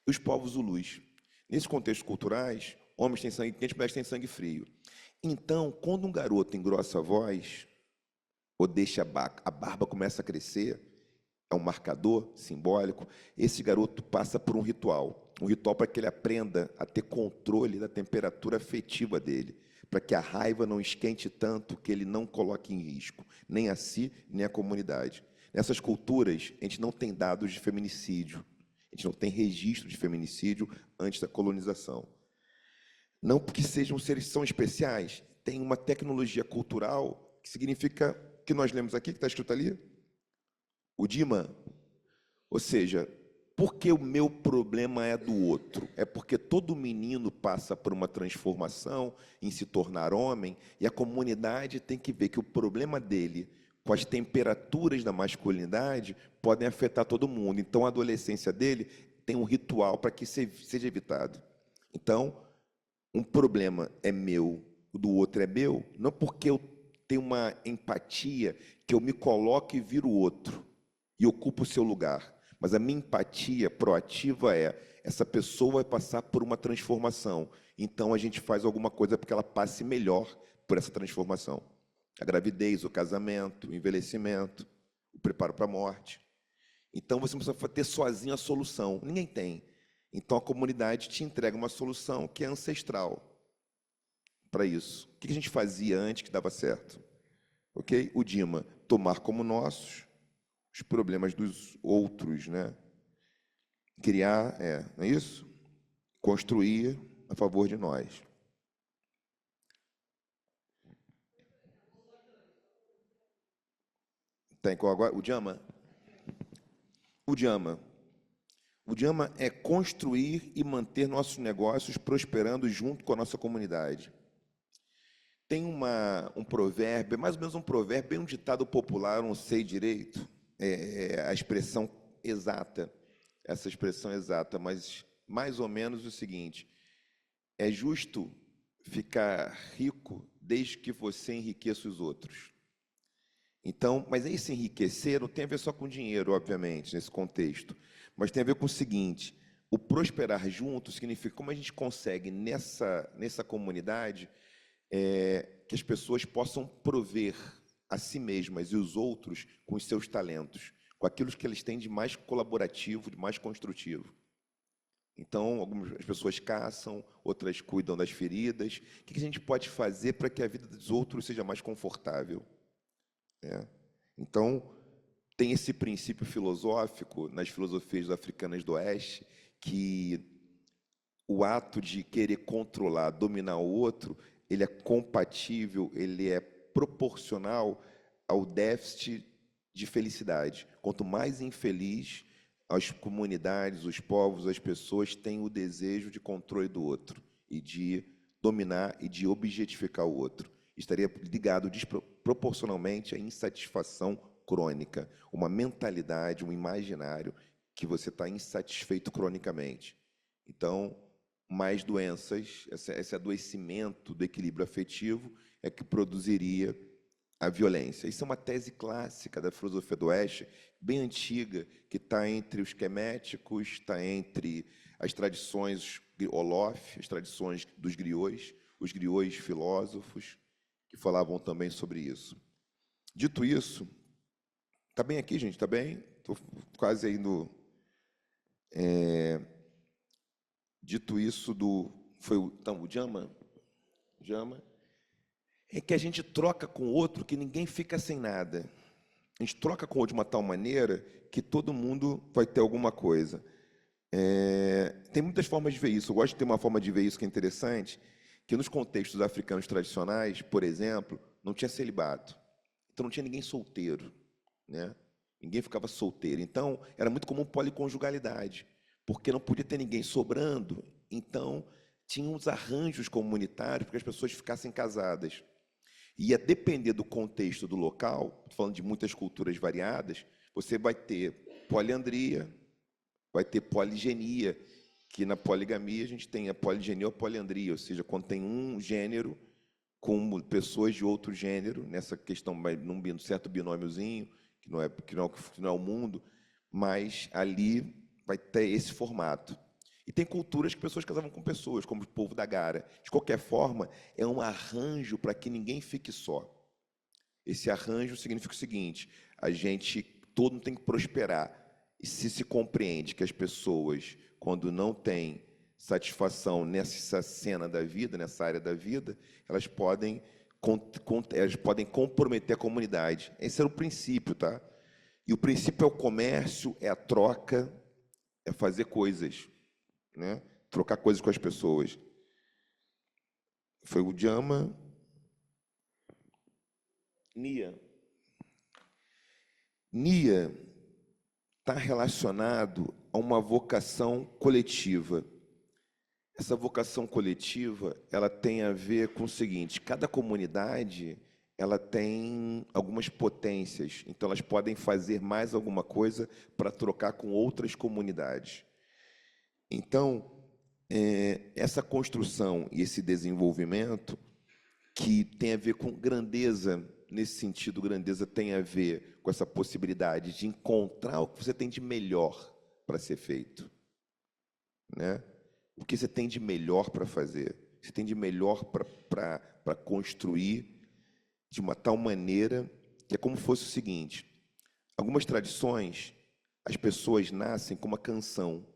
E os povos zulus. Nesses contextos culturais, homens têm sangue quente, mulheres têm sangue frio. Então, quando um garoto engrossa a voz, ou deixa a barba começa a crescer, é um marcador simbólico, esse garoto passa por um ritual para que ele aprenda a ter controle da temperatura afetiva dele, para que a raiva não esquente tanto que ele não coloque em risco, nem a si, nem a comunidade. Nessas culturas, a gente não tem dados de feminicídio, a gente não tem registro de feminicídio antes da colonização. Não porque sejam seres que são especiais, tem uma tecnologia cultural que significa, que nós lemos aqui, que está escrito ali, o DIMA, ou seja, porque o meu problema é do outro? É porque todo menino passa por uma transformação em se tornar homem e a comunidade tem que ver que o problema dele com as temperaturas da masculinidade podem afetar todo mundo. Então, a adolescência dele tem um ritual para que seja evitado. Então, um problema é meu, o do outro é meu, não porque eu tenho uma empatia que eu me coloco e viro o outro e ocupo o seu lugar. Mas a minha empatia proativa essa pessoa vai passar por uma transformação. Então, a gente faz alguma coisa para que ela passe melhor por essa transformação. A gravidez, o casamento, o envelhecimento, o preparo para a morte. Então, você não precisa ter sozinho a solução. Ninguém tem. Então, a comunidade te entrega uma solução que é ancestral para isso. O que a gente fazia antes que dava certo? Ok? O DIMA, tomar como nossos os problemas dos outros, né? Criar, não é isso? Construir a favor de nós. Tem qual agora? O DIAMA? O DIAMA. O DIAMA é construir e manter nossos negócios prosperando junto com a nossa comunidade. Tem um provérbio, mais ou menos um provérbio, bem um ditado popular, não sei direito, a expressão exata, essa expressão exata, mas mais ou menos o seguinte: é justo ficar rico desde que você enriqueça os outros. Então, mas esse enriquecer não tem a ver só com dinheiro, obviamente, nesse contexto, mas tem a ver com o seguinte: o prosperar junto significa como a gente consegue nessa comunidade que as pessoas possam prover a si mesmas e os outros com os seus talentos, com aquilo que eles têm de mais colaborativo, de mais construtivo. Então, algumas pessoas caçam, outras cuidam das feridas. O que a gente pode fazer para que a vida dos outros seja mais confortável? Então, tem esse princípio filosófico nas filosofias africanas do Oeste, que o ato de querer controlar, dominar o outro, ele é compatível, ele é proporcional ao déficit de felicidade. Quanto mais infeliz, as comunidades, os povos, as pessoas têm o desejo de controle do outro e de dominar e de objetificar o outro. Estaria ligado proporcionalmente à insatisfação crônica, uma mentalidade, um imaginário que você está insatisfeito cronicamente. Então, mais doenças, esse adoecimento do equilíbrio afetivo é que produziria a violência. Isso é uma tese clássica da filosofia do Oeste, bem antiga, que está entre os queméticos, está entre as tradições Olof, as tradições dos griots, os griots filósofos, que falavam também sobre isso. Dito isso, está bem aqui, gente? Está bem? Estou quase aí no... Dito isso, foi o Jama? Jama? É que a gente troca com o outro que ninguém fica sem nada. A gente troca com o outro de uma tal maneira que todo mundo vai ter alguma coisa. Tem muitas formas de ver isso. Eu gosto de ter uma forma de ver isso que é interessante, que nos contextos africanos tradicionais, por exemplo, não tinha celibato. Então não tinha ninguém solteiro, né? Ninguém ficava solteiro. Então era muito comum policonjugalidade, porque não podia ter ninguém sobrando. Então tinha uns arranjos comunitários para que as pessoas ficassem casadas. Ia depender do contexto do local, falando de muitas culturas variadas, você vai ter poliandria, vai ter poligenia, que na poligamia a gente tem a poligenia ou poliandria, ou seja, quando tem um gênero com pessoas de outro gênero, nessa questão, num certo binômiozinho, que não é o mundo, mas ali vai ter esse formato. E tem culturas que pessoas casavam com pessoas, como o povo da Gara. De qualquer forma, é um arranjo para que ninguém fique só. Esse arranjo significa o seguinte: todo mundo tem que prosperar. E se compreende que as pessoas, quando não têm satisfação nessa cena da vida, nessa área da vida, elas podem comprometer a comunidade. Esse era o princípio, tá? E o princípio é o comércio, é a troca, é fazer coisas, né? Trocar coisas com as pessoas. Foi o Jama. Nia está relacionado a uma vocação coletiva. Essa vocação coletiva, ela tem a ver com o seguinte: cada comunidade, ela tem algumas potências, então elas podem fazer mais alguma coisa para trocar com outras comunidades. Então, essa construção e esse desenvolvimento, que tem a ver com grandeza, nesse sentido, grandeza tem a ver com essa possibilidade de encontrar o que você tem de melhor para ser feito, né? O que você tem de melhor para fazer, você tem de melhor para construir de uma tal maneira que é como fosse o seguinte: algumas tradições, as pessoas nascem com uma canção.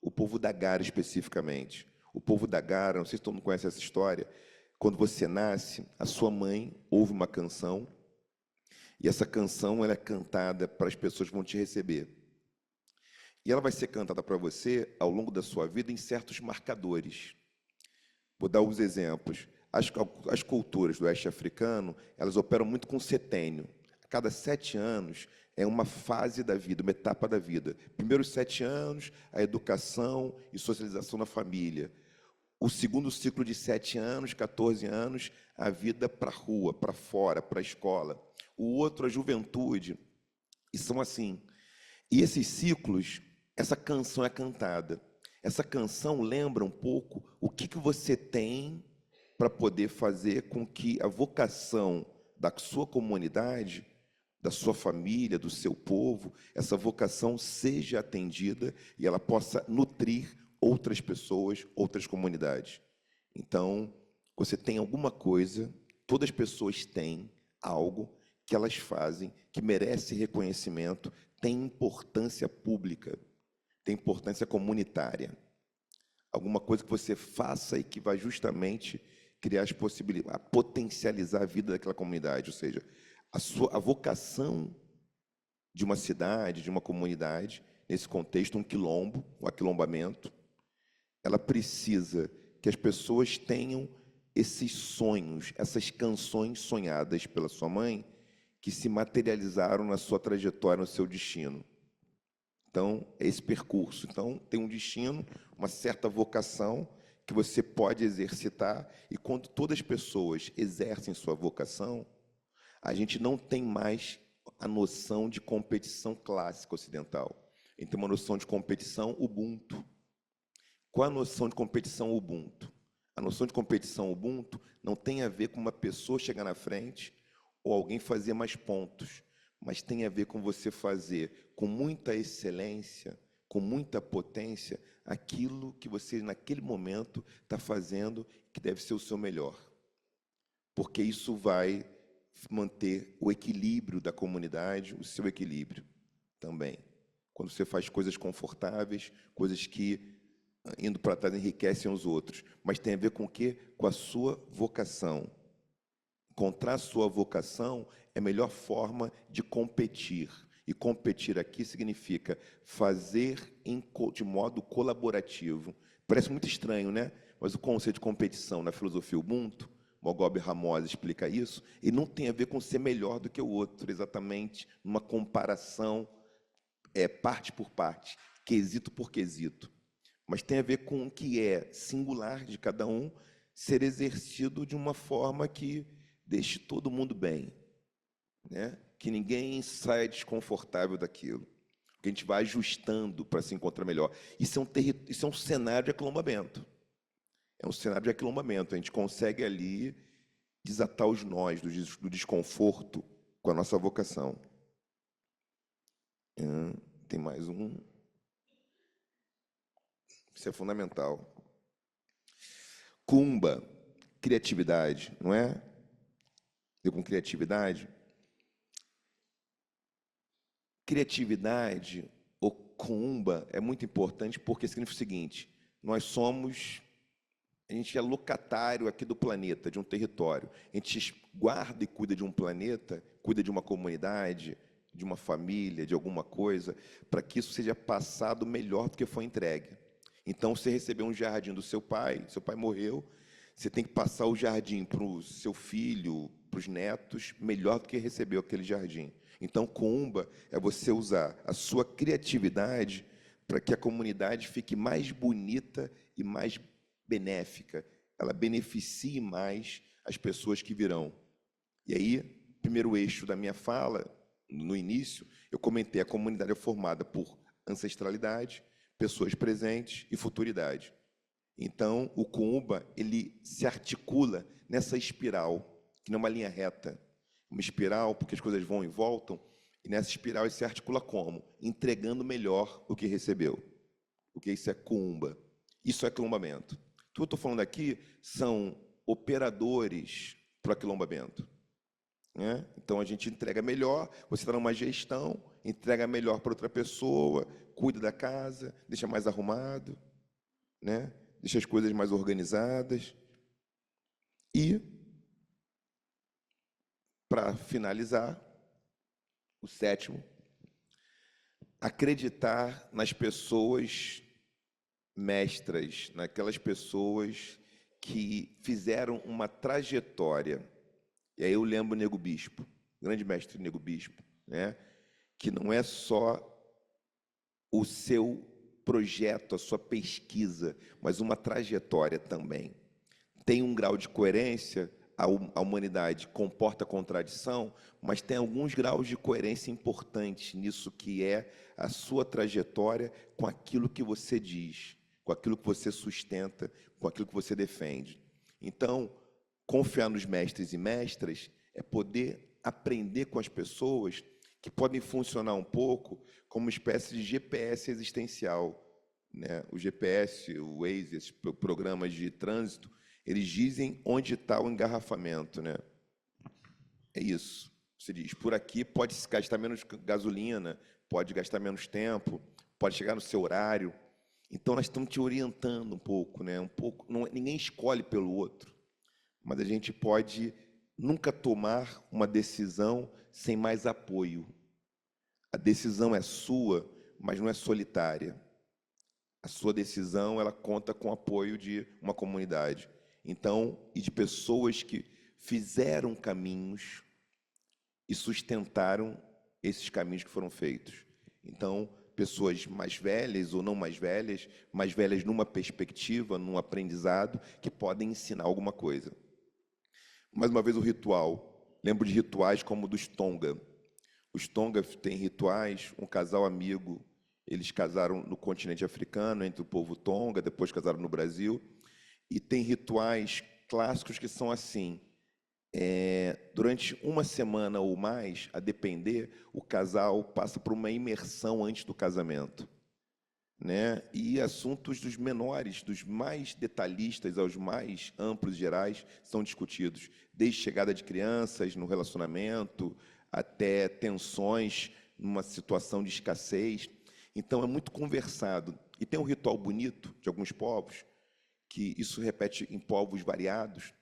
O povo da Gara, especificamente. O povo da Gara, não sei se todo mundo conhece essa história, quando você nasce, a sua mãe ouve uma canção, e essa canção ela é cantada para as pessoas que vão te receber. E ela vai ser cantada para você ao longo da sua vida em certos marcadores. Vou dar alguns exemplos. As culturas do oeste africano, elas operam muito com setênio. A cada 7 anos é uma fase da vida, uma etapa da vida. Primeiros 7 anos, a educação e socialização na família. O segundo ciclo de 7 anos, 14 anos, a vida para a rua, para fora, para a escola. O outro, a juventude. E são assim. E esses ciclos, essa canção é cantada. Essa canção lembra um pouco o que você tem para poder fazer com que a vocação da sua comunidade, da sua família, do seu povo, essa vocação seja atendida e ela possa nutrir outras pessoas, outras comunidades. Então, você tem alguma coisa, todas as pessoas têm algo que elas fazem, que merece reconhecimento, tem importância pública, tem importância comunitária. Alguma coisa que você faça e que vai justamente criar as possibilidades, potencializar a vida daquela comunidade, ou seja, a vocação de uma cidade, de uma comunidade, nesse contexto, um quilombo, um aquilombamento, ela precisa que as pessoas tenham esses sonhos, essas canções sonhadas pela sua mãe, que se materializaram na sua trajetória, no seu destino. Então, é esse percurso. Então, tem um destino, uma certa vocação que você pode exercitar, e quando todas as pessoas exercem sua vocação, a gente não tem mais a noção de competição clássica ocidental. A gente tem uma noção de competição Ubuntu. Qual a noção de competição Ubuntu? A noção de competição Ubuntu não tem a ver com uma pessoa chegar na frente ou alguém fazer mais pontos, mas tem a ver com você fazer com muita excelência, com muita potência, aquilo que você, naquele momento, está fazendo, que deve ser o seu melhor. Porque isso vai manter o equilíbrio da comunidade, o seu equilíbrio também. Quando você faz coisas confortáveis, coisas que, indo para trás, enriquecem os outros. Mas tem a ver com o quê? Com a sua vocação. Encontrar a sua vocação é a melhor forma de competir. E competir aqui significa fazer de modo colaborativo. Parece muito estranho, né? Mas o conceito de competição na filosofia Ubuntu, Mogobe Ramós explica isso, e não tem a ver com ser melhor do que o outro, exatamente numa comparação parte por parte, quesito por quesito. Mas tem a ver com o que é singular de cada um ser exercido de uma forma que deixe todo mundo bem, né? Que ninguém saia desconfortável daquilo, que a gente vai ajustando para se encontrar melhor. Isso é um cenário de aquilombamento. É um cenário de aquilombamento. A gente consegue ali desatar os nós do desconforto com a nossa vocação. Tem mais um. Isso é fundamental. Kumba, criatividade, não é? Eu com criatividade. Criatividade, ou Kumba, é muito importante porque significa o seguinte: a gente é locatário aqui do planeta, de um território. A gente guarda e cuida de um planeta, cuida de uma comunidade, de uma família, de alguma coisa, para que isso seja passado melhor do que foi entregue. Então, você recebeu um jardim do seu pai morreu, você tem que passar o jardim para o seu filho, para os netos, melhor do que recebeu aquele jardim. Então, Kumba é você usar a sua criatividade para que a comunidade fique mais bonita e mais benéfica. Ela beneficie mais as pessoas que virão. E aí, primeiro eixo da minha fala, no início, eu comentei: a comunidade é formada por ancestralidade, pessoas presentes e futuridade. Então, o Kumba, ele se articula nessa espiral, que não é uma linha reta. Uma espiral, porque as coisas vão e voltam, e nessa espiral ele se articula como? Entregando melhor o que recebeu. Porque isso é Kumba. Isso é aquilombamento. O que eu estou falando aqui são operadores para o aquilombamento. Né? Então, a gente entrega melhor, você está numa gestão, entrega melhor para outra pessoa, cuida da casa, deixa mais arrumado, né? Deixa as coisas mais organizadas. E, para finalizar, o sétimo, acreditar nas pessoas mestras, naquelas pessoas que fizeram uma trajetória. E aí eu lembro o Nego Bispo, grande mestre Nego Bispo, né? Que não é só o seu projeto, a sua pesquisa, mas uma trajetória também. Tem um grau de coerência, a humanidade comporta contradição, mas tem alguns graus de coerência importantes nisso que é a sua trajetória com aquilo que você diz, com aquilo que você sustenta, com aquilo que você defende. Então, confiar nos mestres e mestras é poder aprender com as pessoas que podem funcionar um pouco como uma espécie de GPS existencial, né? O GPS, o Waze, esses programas de trânsito, eles dizem onde está o engarrafamento, né? É isso. Você diz, por aqui pode se gastar menos gasolina, pode gastar menos tempo, pode chegar no seu horário. Então, nós estamos te orientando um pouco, né? Ninguém escolhe pelo outro, mas a gente pode nunca tomar uma decisão sem mais apoio. A decisão é sua, mas não é solitária. a sua decisão ela conta com o apoio de uma comunidade. Então, e de pessoas que fizeram caminhos e sustentaram esses caminhos que foram feitos. Então, pessoas mais velhas ou não mais velhas numa perspectiva, num aprendizado, que podem ensinar alguma coisa. Mais uma vez, o ritual. Lembro de rituais como o dos Tonga. Os Tonga têm rituais, um casal amigo, eles casaram no continente africano, entre o povo Tonga, depois casaram no Brasil, e tem rituais clássicos que são assim: durante uma semana ou mais, a depender, o casal passa por uma imersão antes do casamento, né? E assuntos dos menores, dos mais detalhistas aos mais amplos e gerais, são discutidos, desde chegada de crianças no relacionamento, até tensões numa situação de escassez. Então, é muito conversado. E tem um ritual bonito de alguns povos, que isso repete em povos variados,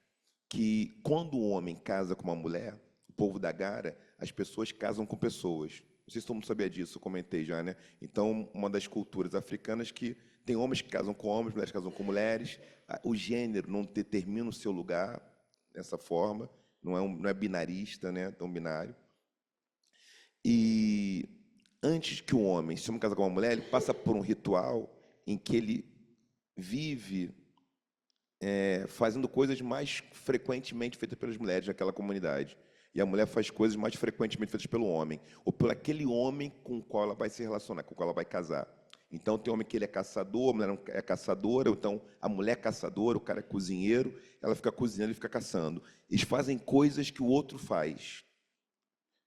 que quando o homem casa com uma mulher, o povo da Gara, as pessoas casam com pessoas. Não sei se todo mundo sabia disso, eu comentei já, né? Então, uma das culturas africanas que tem homens que casam com homens, mulheres que casam com mulheres, o gênero não determina o seu lugar dessa forma, não é binarista, né? Tão binário. E antes que o homem se casa com uma mulher, ele passa por um ritual em que ele vive fazendo coisas mais frequentemente feitas pelas mulheres naquela comunidade. E a mulher faz coisas mais frequentemente feitas pelo homem, ou por aquele homem com o qual ela vai se relacionar, com o qual ela vai casar. Então, tem homem que ele é caçador, a mulher é caçadora, ou então a mulher é caçadora, o cara é cozinheiro, ela fica cozinhando e fica caçando. Eles fazem coisas que o outro faz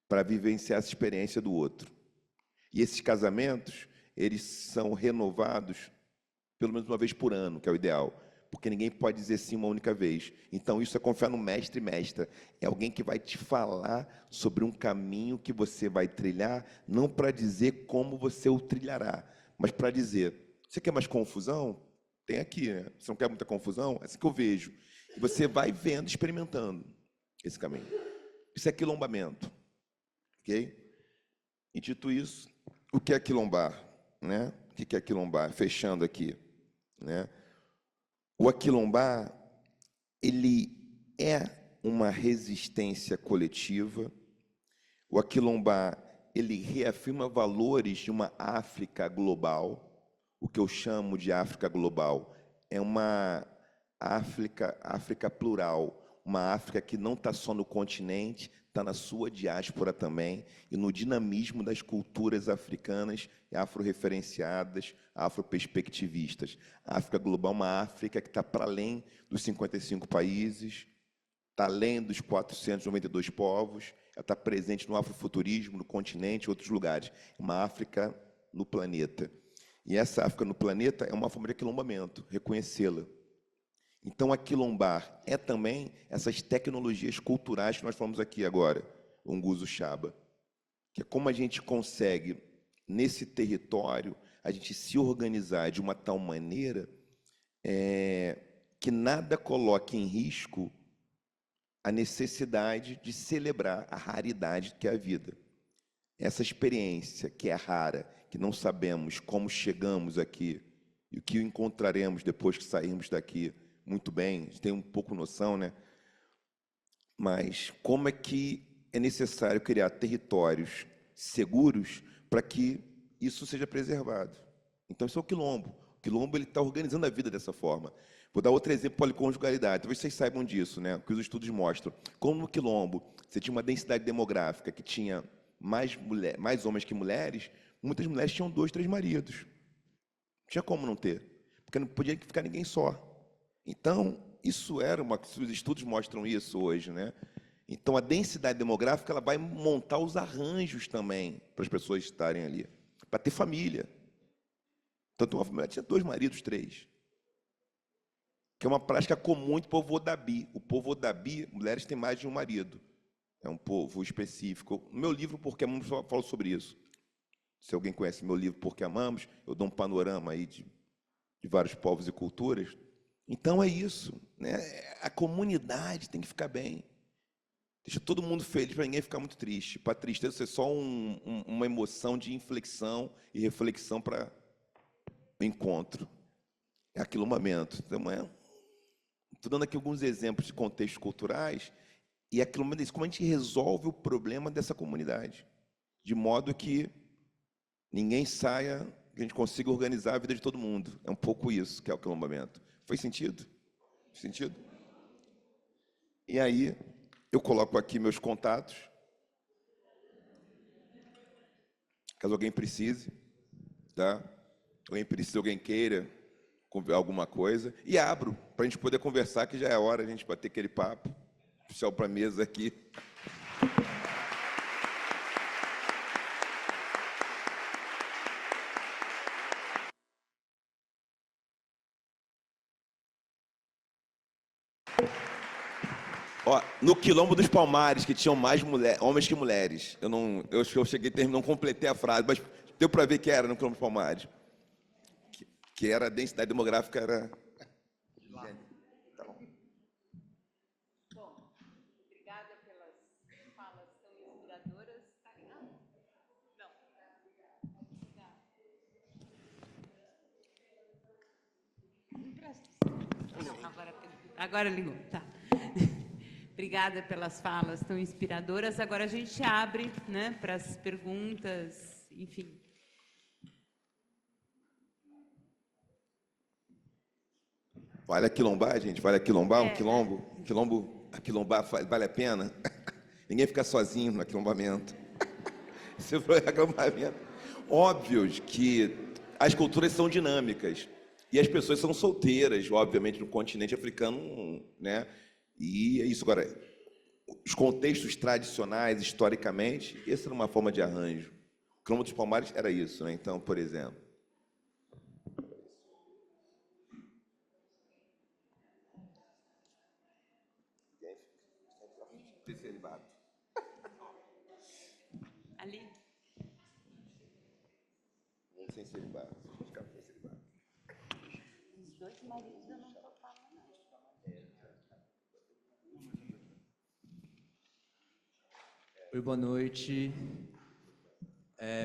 para vivenciar essa experiência do outro. E esses casamentos, eles são renovados pelo menos uma vez por ano, que é o ideal, porque ninguém pode dizer sim uma única vez. Então, isso é confiar no mestre e mestra. É alguém que vai te falar sobre um caminho que você vai trilhar, não para dizer como você o trilhará, mas para dizer: você quer mais confusão? Tem aqui, né? Você não quer muita confusão? É assim que eu vejo. E você vai vendo, experimentando esse caminho. Isso é quilombamento. Ok? E dito isso, o que é quilombar? Né? O que é quilombar? Fechando aqui, né? O aquilombar, ele é uma resistência coletiva. O aquilombar, ele reafirma valores de uma África global. O que eu chamo de África global é uma África plural, uma África que não está só no continente, está na sua diáspora também, e no dinamismo das culturas africanas afro-referenciadas, afro-perspectivistas. A África global é uma África que está para além dos 55 países, está além dos 492 povos, ela está presente no afrofuturismo, no continente e outros lugares. Uma África no planeta. E essa África no planeta é uma forma de aquilombamento, reconhecê-la. Então, aquilombar é também essas tecnologias culturais que nós falamos aqui agora, o Nguzo Chaba, que é como a gente consegue, nesse território, a gente se organizar de uma tal maneira que nada coloque em risco a necessidade de celebrar a raridade que é a vida. Essa experiência que é rara, que não sabemos como chegamos aqui e o que encontraremos depois que sairmos daqui, muito bem, a gente tem um pouco noção, né? Mas como é que é necessário criar territórios seguros para que isso seja preservado? Então, isso é o quilombo. O quilombo está organizando a vida dessa forma. Vou dar outro exemplo, policonjugalidade. Talvez vocês saibam disso, né? O que os estudos mostram. Como no quilombo você tinha uma densidade demográfica que tinha mais homens que mulheres, muitas mulheres tinham 2, 3 maridos. Não tinha como não ter, porque não podia ficar ninguém só. Então, isso os estudos mostram isso hoje, né? Então, a densidade demográfica ela vai montar os arranjos também para as pessoas estarem ali, para ter família. Tanto uma família tinha 2 maridos, 3. Que é uma prática comum do povo Odabi. O povo Odabi, mulheres têm mais de um marido. É um povo específico. No meu livro, Porque Amamos, eu falo sobre isso. Se alguém conhece meu livro, Porque Amamos, eu dou um panorama aí de vários povos e culturas. Então é isso, né? A comunidade tem que ficar bem. Deixa todo mundo feliz para ninguém ficar muito triste. Para a tristeza ser só uma emoção de inflexão e reflexão para o encontro, é aquilombamento. Então, estou dando aqui alguns exemplos de contextos culturais, e aquilombamento, como a gente resolve o problema dessa comunidade, de modo que ninguém saia, que a gente consiga organizar a vida de todo mundo. É um pouco isso que é o aquilombamento. Faz sentido? Faz sentido? E aí, eu coloco aqui meus contatos, caso alguém precise, tá? Alguém precisa, alguém queira alguma coisa, e abro, para a gente poder conversar, que já é hora, a gente bater aquele papo, puxar para a mesa aqui. Ó, no Quilombo dos Palmares, que tinham mais homens que mulheres. Eu cheguei a terminar, não completei a frase, mas deu para ver que era no Quilombo dos Palmares. Que era a densidade demográfica, era... Bom, obrigada pelas falas tão inspiradoras. Tá ligado? Não. Não, agora ligou, tá. Obrigada pelas falas tão inspiradoras. Agora a gente abre, né, para as perguntas, enfim. Vale aquilombar, gente? Vale aquilombar? Um quilombo? Quilombo, aquilombar vale a pena? Ninguém fica sozinho no aquilombamento. Se for aquilombamento. Óbvio que as culturas são dinâmicas. E as pessoas são solteiras, obviamente, no continente africano, né? E é isso. Agora, os contextos tradicionais, historicamente, essa era uma forma de arranjo. O Quilombo dos Palmares era isso, né? Então, por exemplo, Ali. sem celibato. Ficar sem celibato. Os dois maridos eu não topava, não. Oi, boa noite.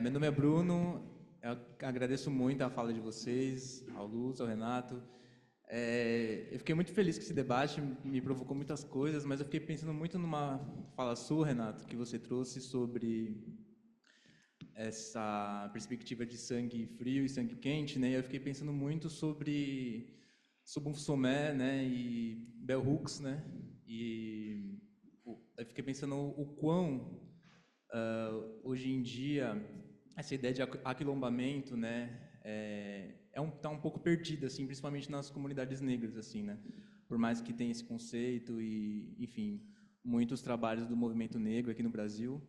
Meu nome é Bruno. Eu agradeço muito a fala de vocês, ao Luz, ao Renato. Eu fiquei muito feliz com esse debate, me provocou muitas coisas, mas eu fiquei pensando muito numa fala sua, Renato, que você trouxe sobre essa perspectiva de sangue frio e sangue quente, né? E eu fiquei pensando muito sobre Sobonfu-Somé, né? E Bell Hooks, né? E eu fiquei pensando o quão hoje em dia essa ideia de aquilombamento, né? Tá um pouco perdida, assim, principalmente nas comunidades negras, assim, né? Por mais que tenha esse conceito e, enfim, muitos trabalhos do movimento negro aqui no Brasil.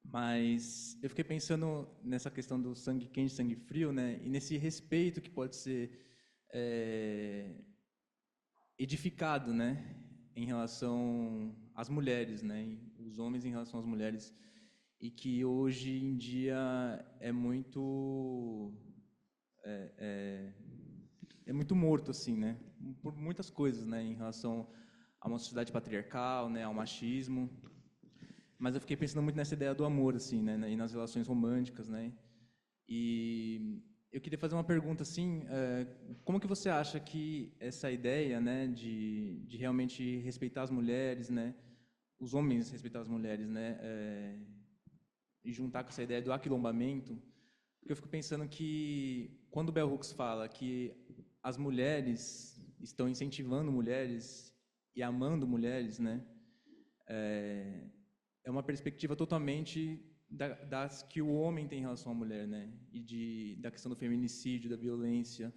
Mas eu fiquei pensando nessa questão do sangue quente, sangue frio, né? E nesse respeito que pode ser edificado, né? Em relação às mulheres, né? E os homens em relação às mulheres, e que hoje em dia é muito muito morto, assim, né? Por muitas coisas, né? Em relação a uma sociedade patriarcal, né? Ao machismo. Mas eu fiquei pensando muito nessa ideia do amor, assim, né? E nas relações românticas, né? E eu queria fazer uma pergunta, assim, como que você acha que essa ideia, né, de realmente respeitar as mulheres, né? Os homens respeitar as mulheres, né? E juntar com essa ideia do aquilombamento, porque eu fico pensando que quando o Bell Hooks fala que as mulheres estão incentivando mulheres e amando mulheres, né? É uma perspectiva totalmente das que o homem tem em relação à mulher, né? E da questão do feminicídio, da violência,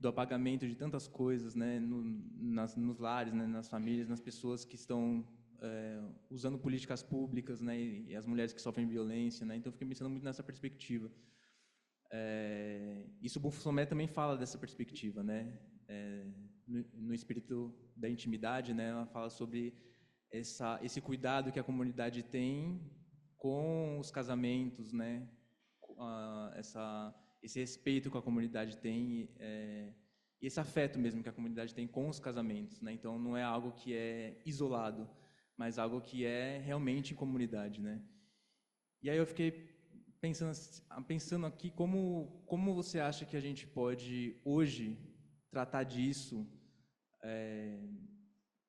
do apagamento de tantas coisas, né? Nos lares, né? Nas famílias, nas pessoas que estão usando políticas públicas, né? E as mulheres que sofrem violência, né? Então, eu fiquei pensando muito nessa perspectiva. E Sobonfu-Somé também fala dessa perspectiva, né? No espírito da intimidade, né? Ela fala sobre esse cuidado que a comunidade tem com os casamentos, né? Esse respeito que a comunidade tem e esse afeto mesmo que a comunidade tem com os casamentos, né? Então não é algo que é isolado, mas algo que é realmente em comunidade, né? E aí eu fiquei pensando aqui, como você acha que a gente pode, hoje, tratar disso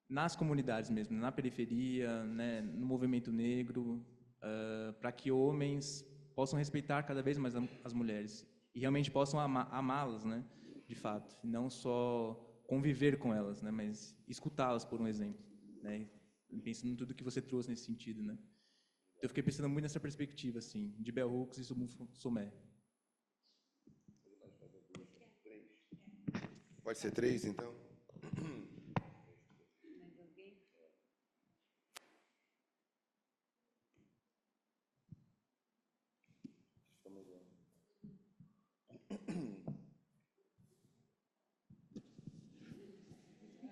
nas comunidades mesmo, na periferia, né, no movimento negro, para que homens possam respeitar cada vez mais as mulheres e realmente possam amá-las, né, de fato, não só conviver com elas, né, mas escutá-las, por um exemplo, né, pensando em tudo que você trouxe nesse sentido, né. Então, eu fiquei pensando muito nessa perspectiva, assim, de Bell Hooks e Somé. Pode ser 3, então?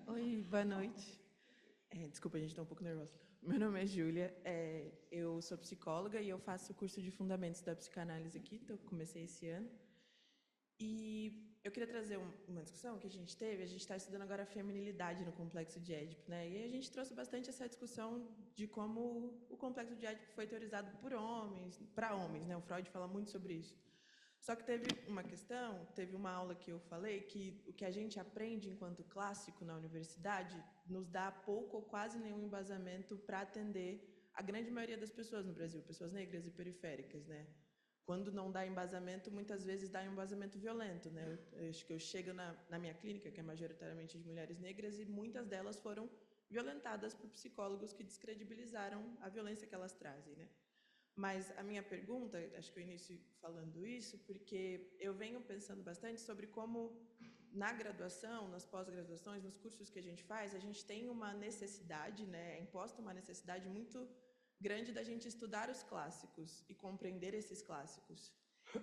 Oi, boa noite. Desculpa, a gente está um pouco nervosa. Meu nome é Júlia, eu sou psicóloga e eu faço o curso de Fundamentos da Psicanálise aqui, então comecei esse ano. E eu queria trazer uma discussão que a gente está estudando agora a feminilidade no Complexo de Édipo, né? E a gente trouxe bastante essa discussão de como o Complexo de Édipo foi teorizado por homens, para homens, né? O Freud fala muito sobre isso. Só que teve uma aula que eu falei que o que a gente aprende enquanto clássico na universidade nos dá pouco ou quase nenhum embasamento para atender a grande maioria das pessoas no Brasil, pessoas negras e periféricas, né? Quando não dá embasamento, muitas vezes dá embasamento violento, né? Eu acho que eu chego na minha clínica, que é majoritariamente de mulheres negras, e muitas delas foram violentadas por psicólogos que descredibilizaram a violência que elas trazem, né? Mas a minha pergunta, acho que eu inicio falando isso, porque eu venho pensando bastante sobre como na graduação, nas pós-graduações, nos cursos que a gente tem uma necessidade, né? É imposta uma necessidade muito grande da gente estudar os clássicos e compreender esses clássicos.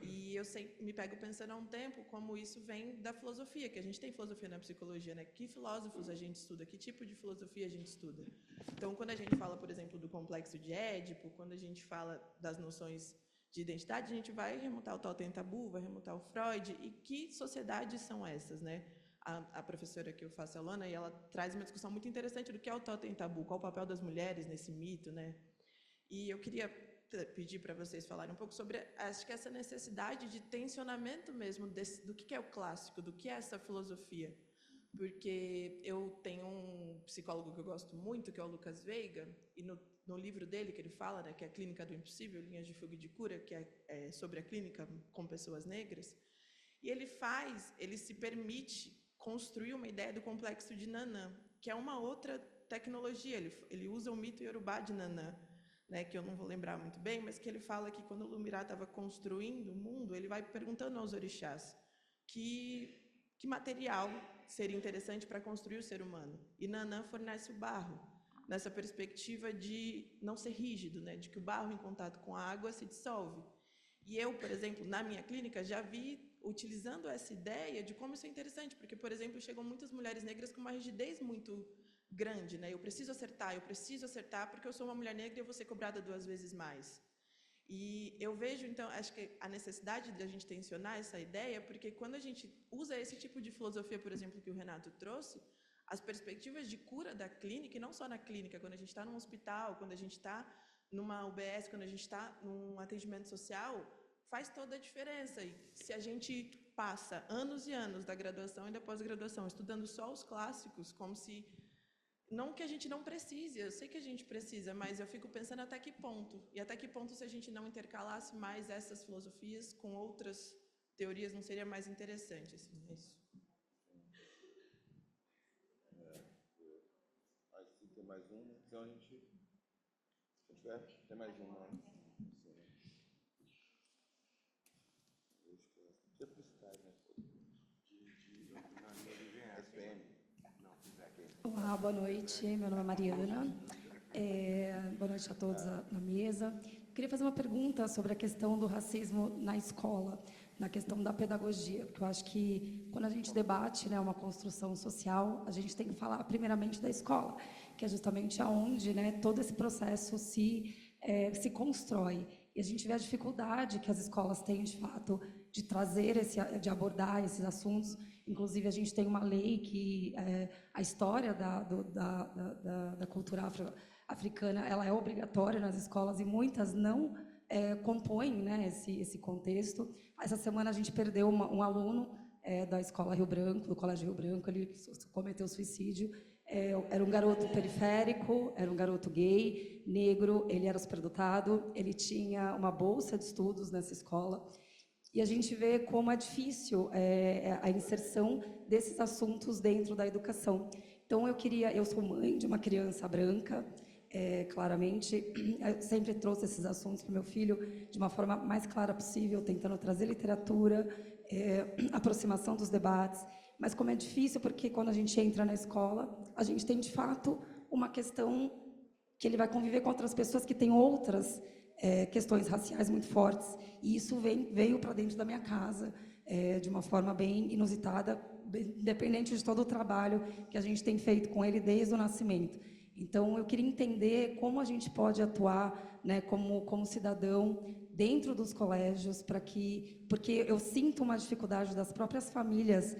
E eu sempre me pego pensando há um tempo como isso vem da filosofia, que a gente tem filosofia na psicologia, né? Que filósofos a gente estuda, que tipo de filosofia a gente estuda. Então, quando a gente fala, por exemplo, do complexo de Édipo, quando a gente fala das noções de identidade, a gente vai remontar o Totem Tabu, vai remontar o Freud, e que sociedades são essas, né? A professora que eu faço, a Luana, e ela traz uma discussão muito interessante do que é o Totem Tabu, qual o papel das mulheres nesse mito, né? E eu queria pedir para vocês falarem um pouco sobre, acho que essa necessidade de tensionamento mesmo do que é o clássico, do que é essa filosofia. Porque eu tenho um psicólogo que eu gosto muito, que é o Lucas Veiga, e no livro dele que ele fala, né, que é a Clínica do Impossível, Linhas de Fuga e de Cura, que é sobre a clínica com pessoas negras, e ele se permite construir uma ideia do complexo de Nanã, que é uma outra tecnologia, ele usa o mito iorubá de Nanã, né, que eu não vou lembrar muito bem, mas que ele fala que quando o Lumirá estava construindo o mundo, ele vai perguntando aos orixás que material seria interessante para construir o ser humano. E Nanã fornece o barro, nessa perspectiva de não ser rígido, né, de que o barro em contato com a água se dissolve. E eu, por exemplo, na minha clínica, já vi utilizando essa ideia de como isso é interessante, porque, por exemplo, chegam muitas mulheres negras com uma rigidez muito grande, né? Eu preciso acertar, porque eu sou uma mulher negra e eu vou ser cobrada 2 vezes mais. E eu vejo, então, acho que a necessidade de a gente tensionar essa ideia, porque quando a gente usa esse tipo de filosofia, por exemplo, que o Renato trouxe, as perspectivas de cura da clínica, e não só na clínica, quando a gente está num hospital, quando a gente está numa UBS, quando a gente está num atendimento social, faz toda a diferença. E se a gente passa anos e anos da graduação e da pós-graduação estudando só os clássicos, como se... Não que a gente não precise, eu sei que a gente precisa, mas eu fico pensando até que ponto. E até que ponto, se a gente não intercalasse mais essas filosofias com outras teorias, não seria mais interessante, assim, é isso. Acho que tem mais um, então a gente... Se tiver, tem mais uma. Olá, boa noite. Meu nome é Mariana. Boa noite a todos na mesa. Queria fazer uma pergunta sobre a questão do racismo na escola, na questão da pedagogia, porque eu acho que quando a gente debate, né, uma construção social, a gente tem que falar primeiramente da escola, que é justamente aonde, né, todo esse processo se constrói. E a gente vê a dificuldade que as escolas têm, de fato, de trazer, de abordar esses assuntos. Inclusive, a gente tem uma lei que a história da cultura africana ela é obrigatória nas escolas e muitas não compõem, né, esse contexto. Essa semana a gente perdeu um aluno da escola Rio Branco, do Colégio Rio Branco, ele cometeu suicídio. Era um garoto periférico, era um garoto gay, negro, ele era superdotado, ele tinha uma bolsa de estudos nessa escola. E a gente vê como é difícil a inserção desses assuntos dentro da educação. Então, eu sou mãe de uma criança branca, claramente, eu sempre trouxe esses assuntos para o meu filho de uma forma mais clara possível, tentando trazer literatura, aproximação dos debates, mas como é difícil, porque quando a gente entra na escola, a gente tem, de fato, uma questão que ele vai conviver com outras pessoas que têm outras questões raciais muito fortes, e isso veio para dentro da minha casa de uma forma bem inusitada, independente de todo o trabalho que a gente tem feito com ele desde o nascimento. Então, eu queria entender como a gente pode atuar, né, como cidadão dentro dos colégios, porque eu sinto uma dificuldade das próprias famílias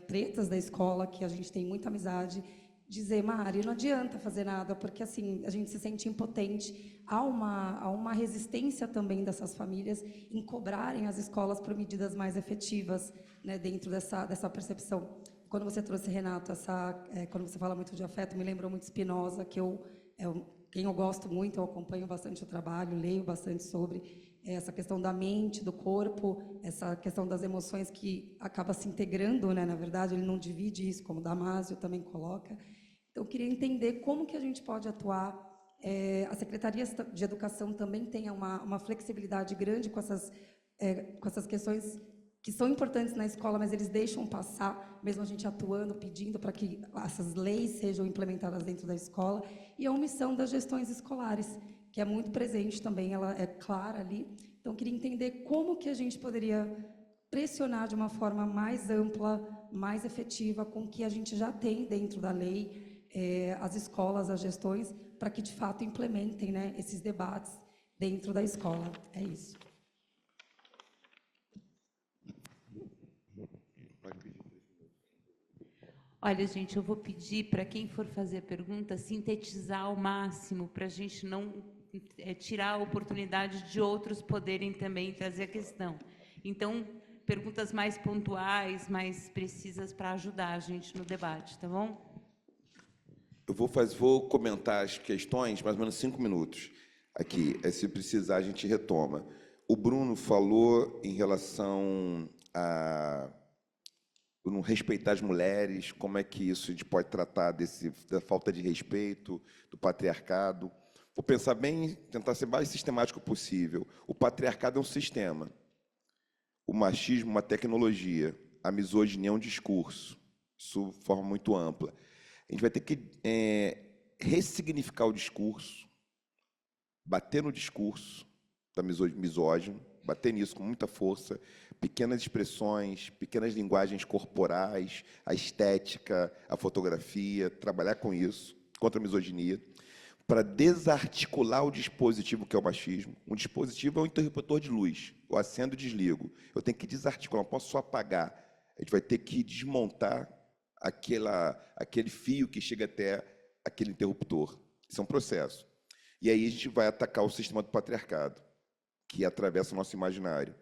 pretas da escola, que a gente tem muita amizade, dizer, Mari, não adianta fazer nada, porque assim a gente se sente impotente. Há uma resistência também dessas famílias em cobrarem as escolas por medidas mais efetivas, né, dentro dessa percepção. Quando você trouxe, Renato, quando você fala muito de afeto, me lembrou muito Spinoza, quem eu gosto muito, eu acompanho bastante o trabalho, leio bastante sobre essa questão da mente, do corpo, essa questão das emoções que acaba se integrando, né? Na verdade, ele não divide isso, como Damásio também coloca. Então, eu queria entender como que a gente pode atuar. A Secretaria de Educação também tem uma flexibilidade grande com essas questões que são importantes na escola, mas eles deixam passar, mesmo a gente atuando, pedindo para que essas leis sejam implementadas dentro da escola, e a omissão das gestões escolares, que é muito presente também, ela é clara ali. Então, eu queria entender como que a gente poderia pressionar de uma forma mais ampla, mais efetiva, com o que a gente já tem dentro da lei, as escolas, as gestões, para que, de fato, implementem, né, esses debates dentro da escola. É isso. Olha, gente, eu vou pedir para quem for fazer a pergunta sintetizar ao máximo, para a gente não tirar a oportunidade de outros poderem também trazer a questão. Então, perguntas mais pontuais, mais precisas para ajudar a gente no debate, tá bom? Eu vou comentar as questões, mais ou menos 5 minutos. Aqui, se precisar, a gente retoma. O Bruno falou em relação a não respeitar as mulheres, como é que isso a gente pode tratar da falta de respeito, do patriarcado. Vou pensar bem, tentar ser o mais sistemático possível. O patriarcado é um sistema, o machismo uma tecnologia, a misoginia é um discurso, isso de forma muito ampla. A gente vai ter que ressignificar o discurso, bater no discurso da misógino, bater nisso com muita força, pequenas expressões, pequenas linguagens corporais, a estética, a fotografia, trabalhar com isso, contra a misoginia, para desarticular o dispositivo que é o machismo. Um dispositivo é um interruptor de luz, eu acendo e desligo. Eu tenho que desarticular, não posso só apagar. A gente vai ter que desmontar aquele fio que chega até aquele interruptor. Isso é um processo. E aí a gente vai atacar o sistema do patriarcado, que atravessa o nosso imaginário,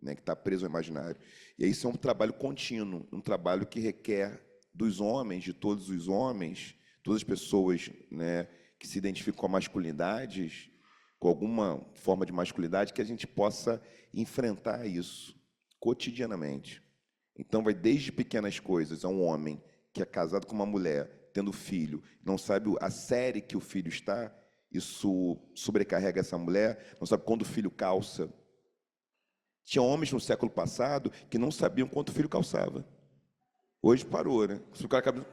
né, que está preso ao imaginário. E isso é um trabalho contínuo, um trabalho que requer dos homens, de todos os homens, todas as pessoas, né, que se identificam com a masculinidade, com alguma forma de masculinidade, que a gente possa enfrentar isso cotidianamente. Então, vai desde pequenas coisas, a um homem que é casado com uma mulher, tendo filho, não sabe a série que o filho está, isso sobrecarrega essa mulher, não sabe quando o filho calça. Tinha homens no século passado que não sabiam quanto o filho calçava. Hoje parou, né? Se o cara acaba...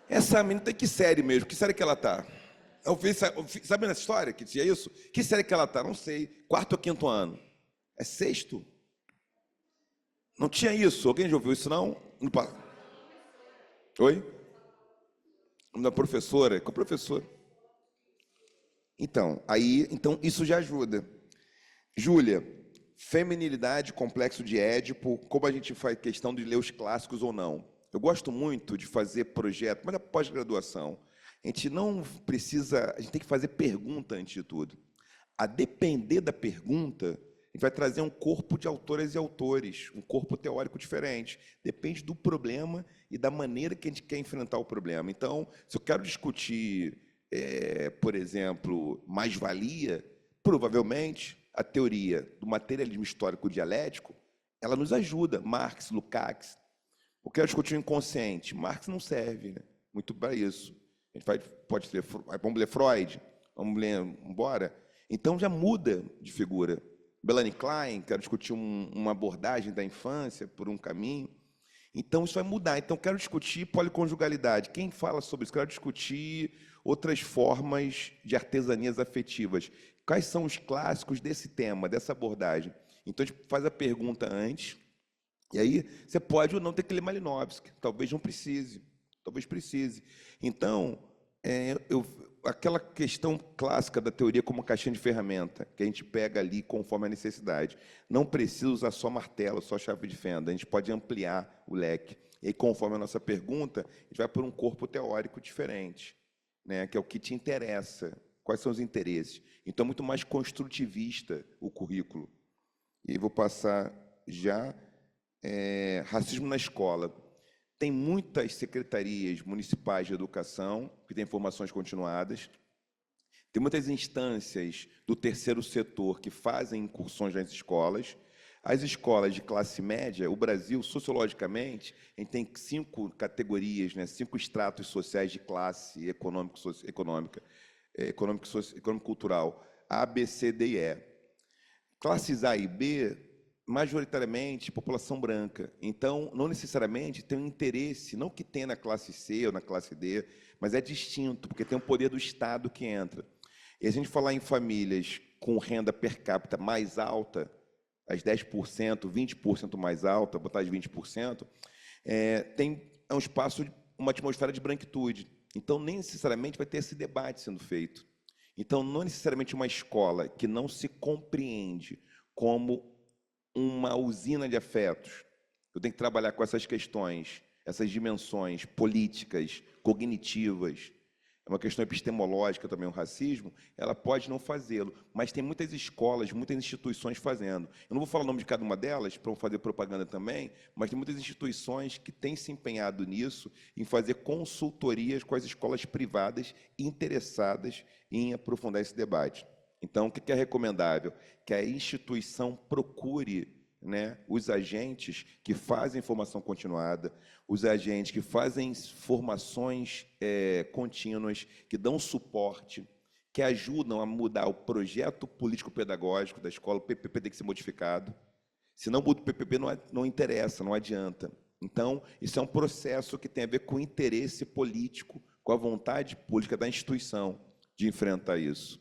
Essa menina tem que série mesmo? Que série que ela está? Sabe nessa história que tinha isso? Que série que ela está? Não sei. 4º ou 5º ano? É 6º? Não tinha isso? Alguém já ouviu isso, não? Oi? O nome da professora? Qual professora? Então, isso já ajuda. Júlia, feminilidade, complexo de Édipo, como a gente faz questão de ler os clássicos ou não? Eu gosto muito de fazer projeto, mas na pós-graduação, a gente não precisa, a gente tem que fazer pergunta antes de tudo. A depender da pergunta, a gente vai trazer um corpo de autoras e autores, um corpo teórico diferente. Depende do problema e da maneira que a gente quer enfrentar o problema. Então, se eu quero discutir, por exemplo, mais-valia, provavelmente a teoria do materialismo histórico dialético, ela nos ajuda. Marx, Lukács. Eu quero discutir o inconsciente. Marx não serve, né, muito para isso. A gente pode ler, vamos ler Freud, vamos ler, embora. Então já muda de figura. Melanie Klein, quero discutir uma abordagem da infância por um caminho. Então isso vai mudar. Então quero discutir policonjugalidade. Quem fala sobre isso? Quero discutir outras formas de artesanias afetivas. Quais são os clássicos desse tema, dessa abordagem? Então a gente faz a pergunta antes. E aí você pode ou não ter que ler Malinowski. Talvez não precise. Talvez precise. Então, aquela questão clássica da teoria como caixinha de ferramenta, que a gente pega ali conforme a necessidade. Não precisa usar só martelo, só chave de fenda. A gente pode ampliar o leque. E aí, conforme a nossa pergunta, a gente vai por um corpo teórico diferente, né, que é o que te interessa. Quais são os interesses? Então, é muito mais construtivista o currículo. E vou passar já racismo na escola. Tem muitas secretarias municipais de educação que têm formações continuadas. Tem muitas instâncias do terceiro setor que fazem incursões nas escolas. As escolas de classe média, o Brasil, sociologicamente, a gente tem 5 categorias, né, 5 estratos sociais de classe econômico-cultural, A, B, C, D e E. Classes A e B, majoritariamente população branca. Então, não necessariamente tem um interesse, não que tenha na classe C ou na classe D, mas é distinto, porque tem o poder do Estado que entra. E a gente falar em famílias com renda per capita mais alta, as 10%, 20% mais alta, botar de 20%, tem um espaço, uma atmosfera de branquitude. Então, nem necessariamente vai ter esse debate sendo feito. Então, não necessariamente uma escola que não se compreende como uma usina de afetos. Eu tenho que trabalhar com essas questões, essas dimensões políticas, cognitivas. É uma questão epistemológica também, o racismo. Ela pode não fazê-lo, mas tem muitas escolas, muitas instituições fazendo. Eu não vou falar o nome de cada uma delas, para não fazer propaganda também, mas tem muitas instituições que têm se empenhado nisso, em fazer consultorias com as escolas privadas interessadas em aprofundar esse debate. Então, o que é recomendável? Que a instituição procure, né, os agentes que fazem formação continuada, os agentes que fazem formações contínuas, que dão suporte, que ajudam a mudar o projeto político-pedagógico da escola. O PPP tem que ser modificado. Se não muda o PPP, não interessa, não adianta. Então, isso é um processo que tem a ver com o interesse político, com a vontade política da instituição de enfrentar isso.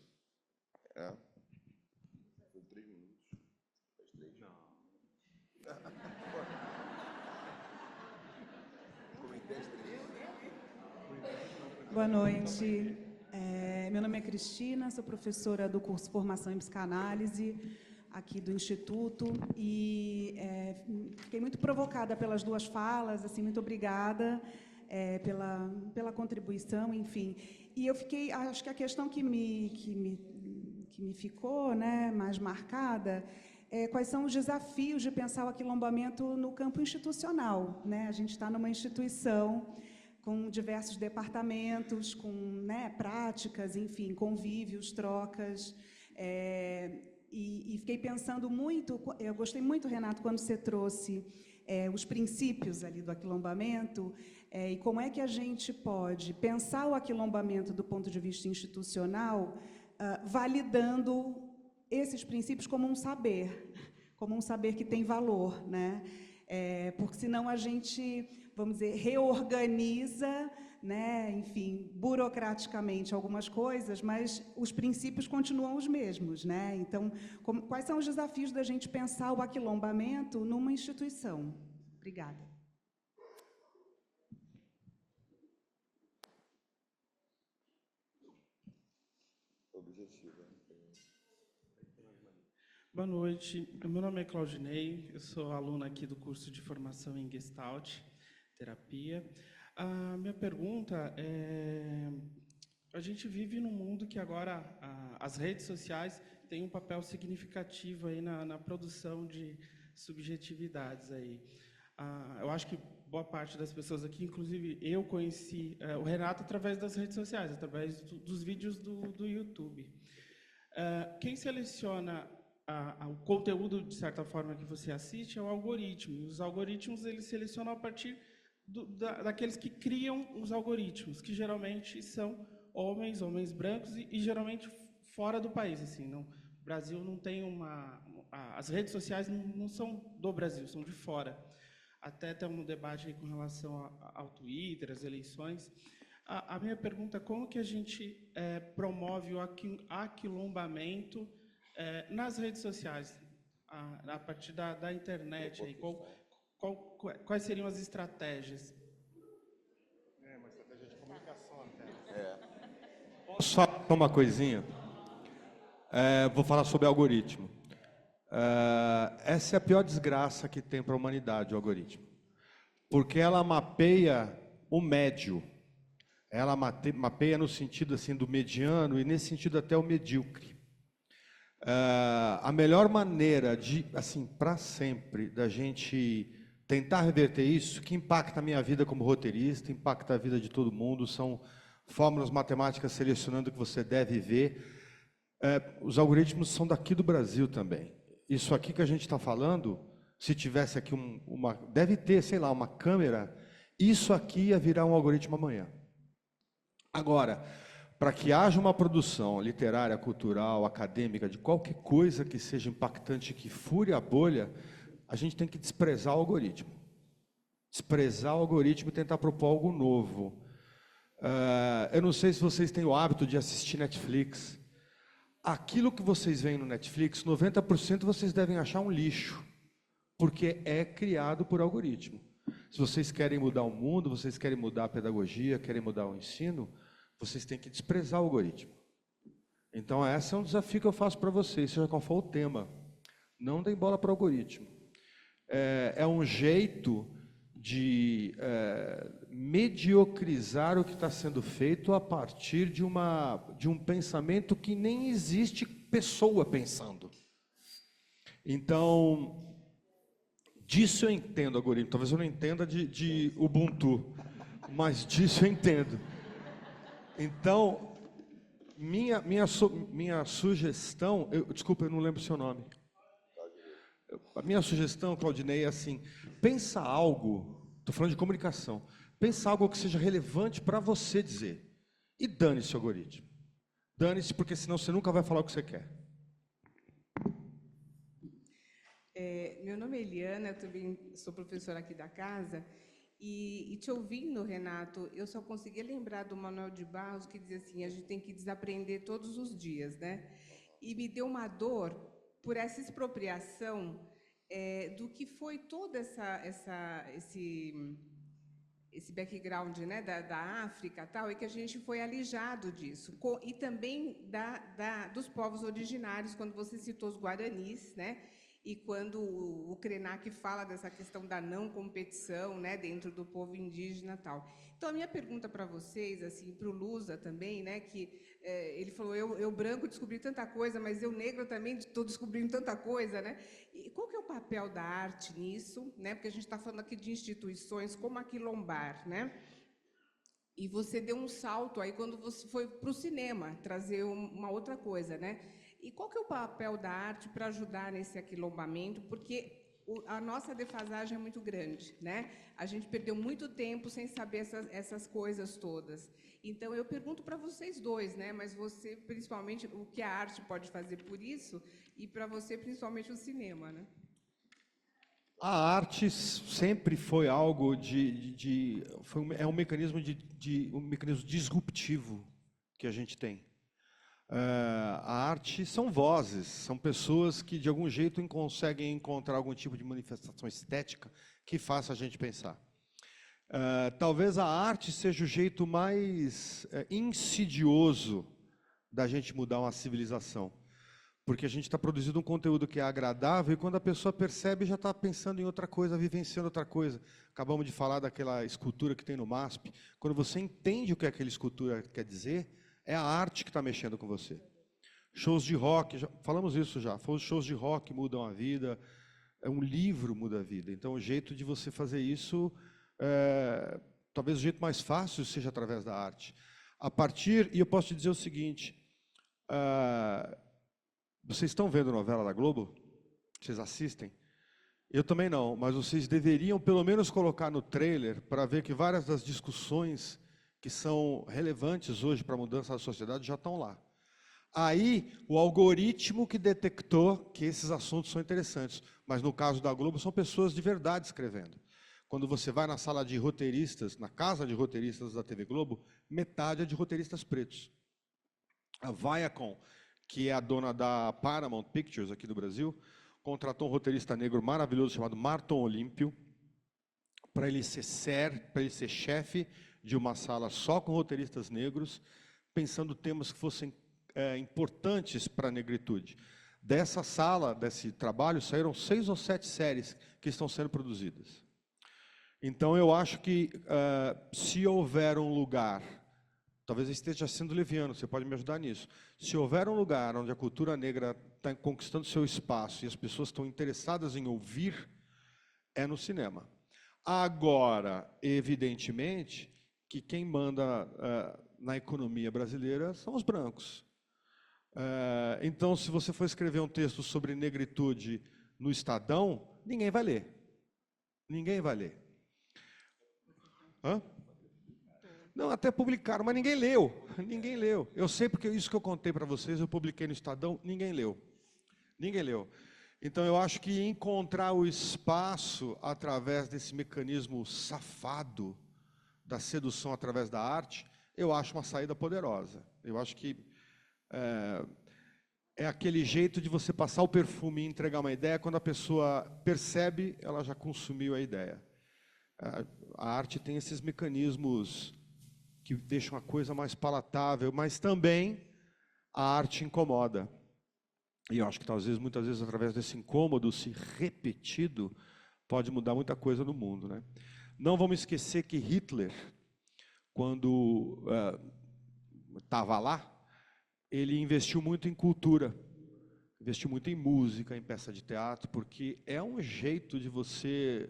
Boa noite. Meu nome é Cristina, sou professora do curso Formação em Psicanálise, aqui do Instituto, e fiquei muito provocada pelas duas falas, assim, muito obrigada pela contribuição, enfim. E eu fiquei, acho que a questão que me ficou, né, mais marcada quais são os desafios de pensar o aquilombamento no campo institucional, né? A gente está numa instituição com diversos departamentos, com, né, práticas, enfim, convívios, trocas. E fiquei pensando muito, eu gostei muito, Renato, quando você trouxe os princípios ali do aquilombamento, e como é que a gente pode pensar o aquilombamento do ponto de vista institucional, validando esses princípios como um saber que tem valor, né? Porque senão a gente, vamos dizer, reorganiza, né, enfim, burocraticamente algumas coisas, mas os princípios continuam os mesmos, né? Então, quais são os desafios da gente pensar o aquilombamento numa instituição? Obrigada. Boa noite, meu nome é Claudinei, eu sou aluna aqui do curso de formação em Gestalt. terapia. A minha pergunta é: a gente vive num mundo que agora as redes sociais têm um papel significativo aí na produção de subjetividades aí. Eu acho que boa parte das pessoas aqui, inclusive eu conheci o Renato através das redes sociais, através dos vídeos do YouTube. Quem seleciona o conteúdo, de certa forma, que você assiste é o algoritmo. E os algoritmos, eles selecionam a partir daqueles que criam os algoritmos, que geralmente são homens brancos e geralmente fora do país. Assim, não, o Brasil não tem as redes sociais não são do Brasil, são de fora. Até tem um debate aí com relação ao Twitter, às eleições. A minha pergunta é: como que a gente promove o aquilombamento nas redes sociais, a partir da internet? Aí, quais seriam as estratégias? Uma estratégia de comunicação até. Posso falar uma coisinha? Vou falar sobre algoritmo. Essa é a pior desgraça que tem para a humanidade, o algoritmo. Porque ela mapeia o médio. Ela mapeia no sentido assim do mediano e nesse sentido até o medíocre. A melhor maneira de, assim, para sempre, da gente tentar reverter isso, que impacta a minha vida como roteirista, impacta a vida de todo mundo, são fórmulas matemáticas selecionando o que você deve ver. Os algoritmos são daqui do Brasil também. Isso aqui que a gente está falando, se tivesse aqui deve ter, sei lá, uma câmera, isso aqui ia virar um algoritmo amanhã. Agora, para que haja uma produção literária, cultural, acadêmica, de qualquer coisa que seja impactante, que fure a bolha, a gente tem que desprezar o algoritmo. Desprezar o algoritmo e tentar propor algo novo. Eu não sei se vocês têm o hábito de assistir Netflix. Aquilo que vocês veem no Netflix, 90% vocês devem achar um lixo, porque é criado por algoritmo. Se vocês querem mudar o mundo, vocês querem mudar a pedagogia, querem mudar o ensino, vocês têm que desprezar o algoritmo. Então, esse é um desafio que eu faço para vocês, seja qual for o tema. Não deem bola para o algoritmo. É um jeito de mediocrizar o que está sendo feito a partir de um pensamento que nem existe pessoa pensando. Então, disso eu entendo algoritmo. Talvez eu não entenda de Ubuntu, mas disso eu entendo. Então, minha sugestão... Desculpa, eu não lembro o seu nome. A minha sugestão, Claudinei, é assim: pensa algo, estou falando de comunicação, pensa algo que seja relevante para você dizer. E dane-se o algoritmo. Dane-se, porque senão você nunca vai falar o que você quer. Meu nome é Eliana, eu também sou professora aqui da casa, e te ouvindo, Renato, eu só conseguia lembrar do Manuel de Barros, que dizia assim: a gente tem que desaprender todos os dias, né? E me deu uma dor por essa expropriação do que foi todo esse background, né, da África tal, e que a gente foi alijado disso. E também dos povos originários, quando você citou os guaranis, né? E quando o Krenak fala dessa questão da não competição, né, dentro do povo indígena e tal. Então, a minha pergunta para vocês, assim, para o Lusa também, né, que ele falou: eu branco descobri tanta coisa, mas eu negro também estou descobrindo tanta coisa, né? E qual que é o papel da arte nisso, né? Porque a gente está falando aqui de instituições como a Quilombar, né? E você deu um salto aí quando você foi para o cinema, trazer uma outra coisa, né? E qual que é o papel da arte para ajudar nesse aquilombamento? Porque a nossa defasagem é muito grande, né? A gente perdeu muito tempo sem saber essas coisas todas. Então, eu pergunto para vocês dois, né? Mas você, principalmente, o que a arte pode fazer por isso, e para você, principalmente, o cinema, né? A arte sempre foi algo é um mecanismo um mecanismo disruptivo que a gente tem. A arte são vozes, são pessoas que de algum jeito conseguem encontrar algum tipo de manifestação estética que faça a gente pensar. Talvez a arte seja o jeito mais insidioso da gente mudar uma civilização. porque a gente está produzindo um conteúdo que é agradável e quando a pessoa percebe já está pensando em outra coisa, vivenciando outra coisa. Acabamos de falar daquela escultura que tem no MASP. Quando você entende o que aquela escultura quer dizer, é a arte que está mexendo com você. Shows de rock, falamos isso já, shows de rock mudam a vida, um livro muda a vida. Então, o jeito de você fazer isso, talvez o jeito mais fácil seja através da arte. E eu posso te dizer o seguinte, vocês estão vendo novela da Globo? Vocês assistem? Eu também não, mas vocês deveriam pelo menos colocar no trailer para ver que várias das discussões que são relevantes hoje para a mudança da sociedade já estão lá. Aí, o algoritmo que detectou que esses assuntos são interessantes, mas no caso da Globo são pessoas de verdade escrevendo. Quando você vai na sala de roteiristas, na casa de roteiristas da TV Globo, metade é de roteiristas pretos. A Viacom, que é a dona da Paramount Pictures aqui do Brasil, contratou um roteirista negro maravilhoso chamado Marton Olímpio, para ele ser chefe de uma sala só com roteiristas negros, pensando temas que fossem importantes para a negritude. Dessa sala, desse trabalho, saíram 6 ou 7 séries que estão sendo produzidas. Então, eu acho que se houver um lugar, talvez eu esteja sendo leviano, você pode me ajudar nisso, se houver um lugar onde a cultura negra está conquistando seu espaço e as pessoas estão interessadas em ouvir, é no cinema. Agora, evidentemente, que quem manda na economia brasileira são os brancos. Então, se você for escrever um texto sobre negritude no Estadão, ninguém vai ler. Ninguém vai ler. Hã? Não, até publicaram, mas ninguém leu. Ninguém leu. Eu sei porque isso que eu contei para vocês, eu publiquei no Estadão, ninguém leu. Ninguém leu. Então, eu acho que encontrar o espaço através desse mecanismo safado da sedução através da arte, eu acho uma saída poderosa. Eu acho que é aquele jeito de você passar o perfume e entregar uma ideia, quando a pessoa percebe, ela já consumiu a ideia. A arte tem esses mecanismos que deixam a coisa mais palatável, mas também a arte incomoda. E eu acho que talvez, muitas vezes, através desse incômodo, se repetido, pode mudar muita coisa no mundo, né? Não vamos esquecer que Hitler, quando estava lá, ele investiu muito em cultura, investiu muito em música, em peça de teatro, porque é um jeito de você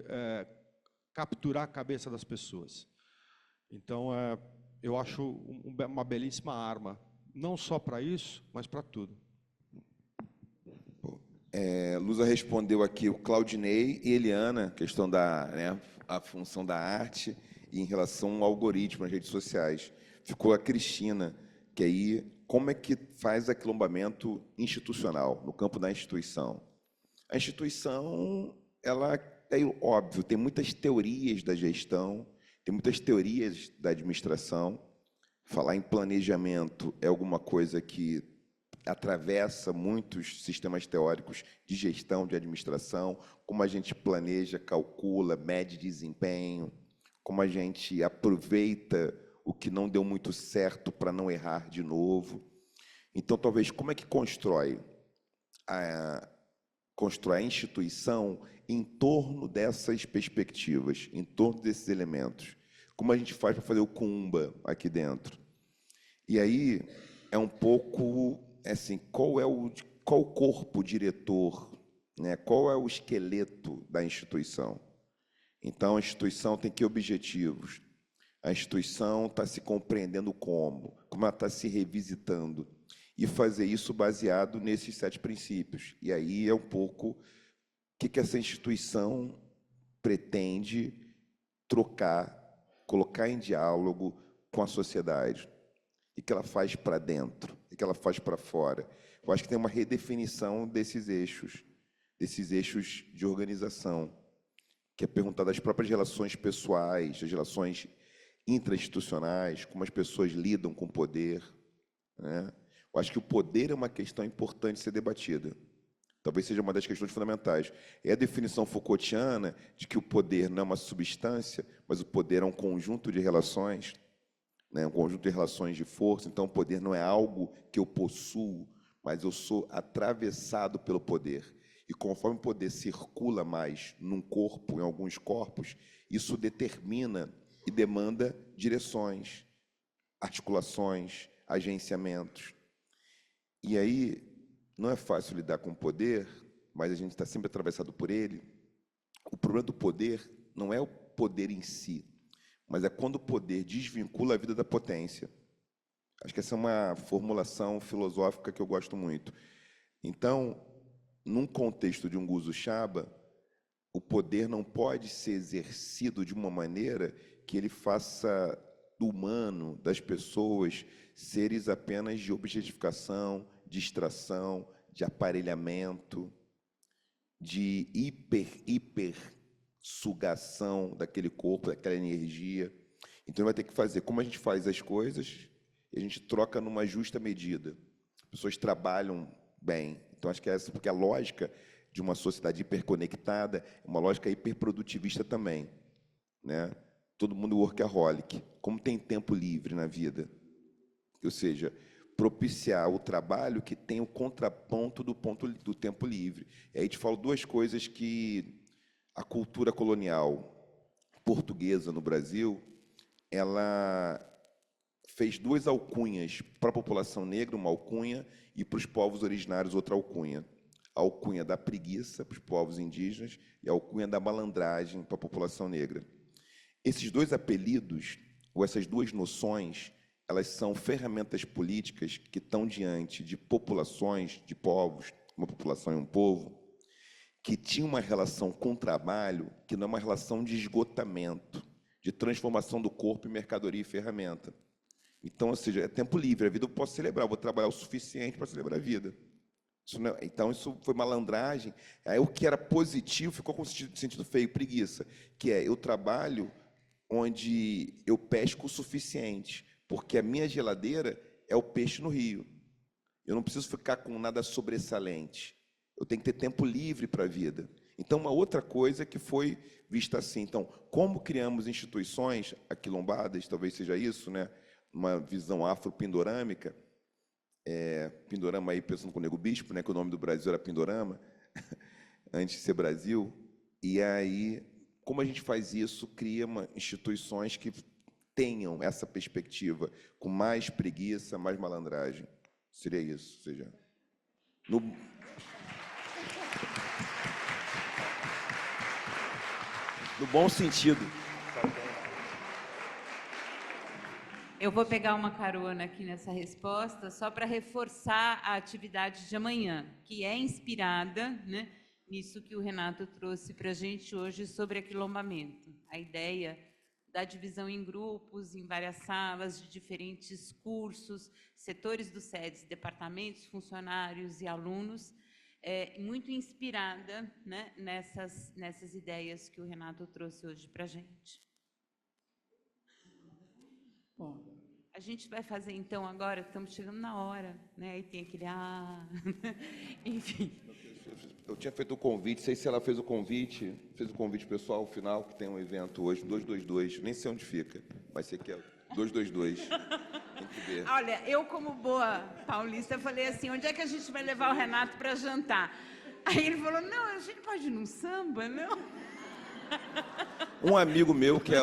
capturar a cabeça das pessoas. Então, eu acho uma belíssima arma, não só para isso, mas para tudo. Lusa respondeu aqui o Claudinei e Eliana, questão da a função da arte e em relação ao algoritmo nas redes sociais. Ficou a Cristina, que aí, como é que faz aquilombamento institucional, no campo da instituição? A instituição, ela é óbvio, tem muitas teorias da gestão, tem muitas teorias da administração. Falar em planejamento é alguma coisa que atravessa muitos sistemas teóricos de gestão, de administração, como a gente planeja, calcula, mede desempenho, como a gente aproveita o que não deu muito certo para não errar de novo. Então, talvez, como é que constrói a instituição em torno dessas perspectivas, em torno desses elementos? Como a gente faz para fazer o Kumba aqui dentro? E aí, é um pouco assim, qual o corpo diretor, né? Qual é o esqueleto da instituição? Então, a instituição tem que objetivos? A instituição está se compreendendo como ela está se revisitando, e fazer isso baseado nesses 7 princípios. E aí é um pouco o que essa instituição pretende trocar, colocar em diálogo com a sociedade. O que ela faz para dentro, o que ela faz para fora. Eu acho que tem uma redefinição desses eixos de organização, que é perguntar das próprias relações pessoais, das relações intrainstitucionais, como as pessoas lidam com o poder, né? Eu acho que o poder é uma questão importante de ser debatida. Talvez seja uma das questões fundamentais. É a definição Foucaultiana de que o poder não é uma substância, mas o poder é um conjunto de relações, né? Um conjunto de relações de força. Então, o poder não é algo que eu possuo, mas eu sou atravessado pelo poder. E conforme o poder circula mais num corpo, em alguns corpos, isso determina e demanda direções, articulações, agenciamentos. E aí, não é fácil lidar com o poder, mas a gente está sempre atravessado por ele. O problema do poder não é o poder em si, mas é quando o poder desvincula a vida da potência. Acho que essa é uma formulação filosófica que eu gosto muito. Então, num contexto de um Guzo Chaba, o poder não pode ser exercido de uma maneira que ele faça do humano, das pessoas, seres apenas de objetificação, de extração, de aparelhamento, de hiper sugação daquele corpo, daquela energia. Então, ele vai ter que fazer como a gente faz as coisas e a gente troca numa justa medida. As pessoas trabalham bem. Então, acho que é essa, porque a lógica de uma sociedade hiperconectada é uma lógica hiperprodutivista também, né? Todo mundo workaholic. Como tem tempo livre na vida? Ou seja, propiciar o trabalho que tem o contraponto do tempo livre. E aí te falo duas coisas que a cultura colonial portuguesa no Brasil, ela fez duas alcunhas para a população negra, uma alcunha, e para os povos originários outra alcunha. A alcunha da preguiça para os povos indígenas e a alcunha da malandragem para a população negra. Esses dois apelidos, ou essas duas noções, elas são ferramentas políticas que estão diante de populações, de povos, uma população e um povo, que tinham uma relação com o trabalho que não é uma relação de esgotamento, de transformação do corpo em mercadoria e ferramenta. Então, ou seja, é tempo livre, a vida eu posso celebrar, eu vou trabalhar o suficiente para celebrar a vida. Então, isso foi malandragem. Aí, o que era positivo ficou com sentido feio, preguiça, que é, eu trabalho onde eu pesco o suficiente, porque a minha geladeira é o peixe no rio. Eu não preciso ficar com nada sobressalente. Eu tenho que ter tempo livre para a vida. Então, uma outra coisa que foi vista assim. Então, como criamos instituições aquilombadas, talvez seja isso, né? Uma visão afro-pindorâmica, Pindorama aí pensando com o Nego Bispo, né, que o nome do Brasil era Pindorama, antes de ser Brasil, e aí, como a gente faz isso, cria instituições que tenham essa perspectiva, com mais preguiça, mais malandragem. Seria isso, ou seja, no bom sentido. Eu vou pegar uma carona aqui nessa resposta, só para reforçar a atividade de amanhã, que é inspirada, né, nisso que o Renato trouxe para a gente hoje sobre aquilombamento. A ideia da divisão em grupos, em várias salas, de diferentes cursos, setores do SEDES, departamentos, funcionários e alunos, muito inspirada, né, nessas ideias que o Renato trouxe hoje para a gente. Bom, a gente vai fazer então agora, estamos chegando na hora, né? Aí tem aquele enfim. Eu tinha feito o convite, sei se ela fez o convite pessoal final, que tem um evento hoje, 222, nem sei onde fica, mas sei que é 222. Tem que ver. Olha, eu como boa paulista falei assim, onde é que a gente vai levar o Renato para jantar? Aí ele falou, não, a gente pode ir num samba, não? Um amigo meu, que é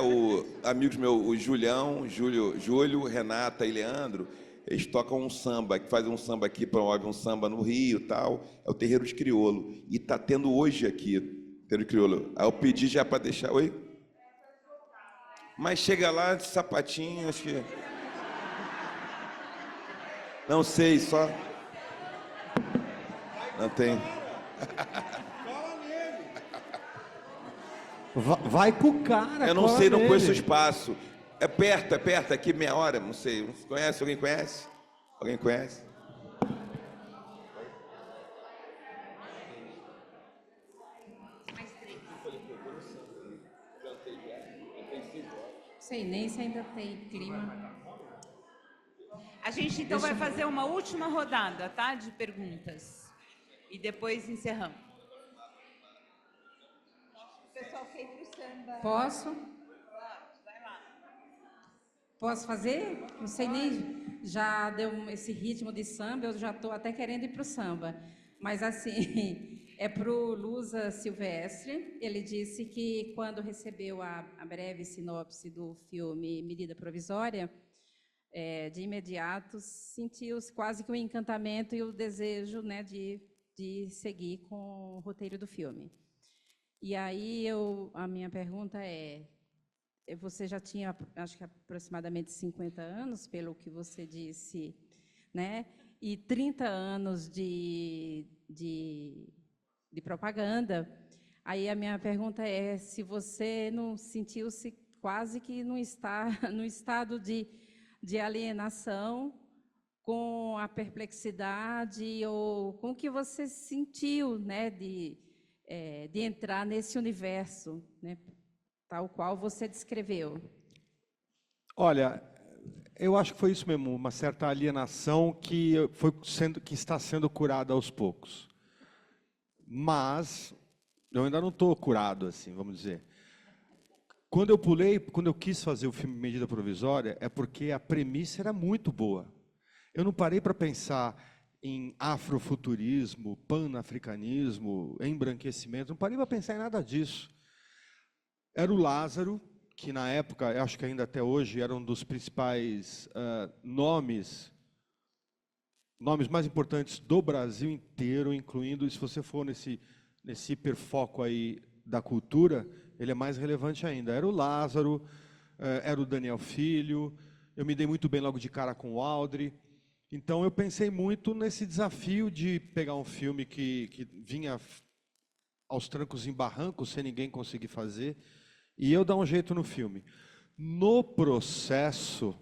amigos meus, o Júlio, Renata e Leandro, eles tocam um samba, que fazem um samba aqui, promovem um samba no Rio e tal, é o Terreiro de Crioulo. E está tendo hoje aqui, Terreiro de Crioulo. Aí eu pedi já para deixar. Oi? Mas chega lá de sapatinho, acho que. Não sei, só. Não tem. Vai com o cara. Eu não sei, não conheço o espaço. É perto, aqui meia hora, não sei. Conhece? Alguém conhece? Alguém conhece? Sei nem se ainda tem clima. A gente então vai fazer uma última rodada, tá? De perguntas. E depois encerramos. O pessoal quer ir pro samba. Posso? Posso fazer? Não sei nem. já deu esse ritmo de samba, eu já estou até querendo ir para o samba. Mas, assim, é para o Lusa Silvestre. Ele disse que, quando recebeu a breve sinopse do filme Medida Provisória, de imediato sentiu-se quase que um encantamento e o desejo, né, de seguir com o roteiro do filme. E aí a minha pergunta é, você já tinha, acho que aproximadamente 50 anos, pelo que você disse, né, e 30 anos de propaganda. Aí a minha pergunta é se você não sentiu-se quase que no estado de alienação, com a perplexidade, ou com o que você sentiu, né, de entrar nesse universo, né, tal qual você descreveu. Olha, eu acho que foi isso mesmo, uma certa alienação que está sendo curada aos poucos. Mas eu ainda não estou curado, assim, vamos dizer. Quando eu quis fazer o filme Medida Provisória, é porque a premissa era muito boa. Eu não parei para pensar em afrofuturismo, panafricanismo, embranquecimento, não parei para pensar em nada disso. Era o Lázaro, que na época, eu acho que ainda até hoje, era um dos principais nomes mais importantes do Brasil inteiro, incluindo, se você for nesse hiperfoco aí da cultura, ele é mais relevante ainda. Era o Lázaro, era o Daniel Filho, eu me dei muito bem logo de cara com o Aldri. Então eu pensei muito nesse desafio de pegar um filme que vinha aos trancos e barrancos, sem ninguém conseguir fazer, e eu dar um jeito no filme. No processo,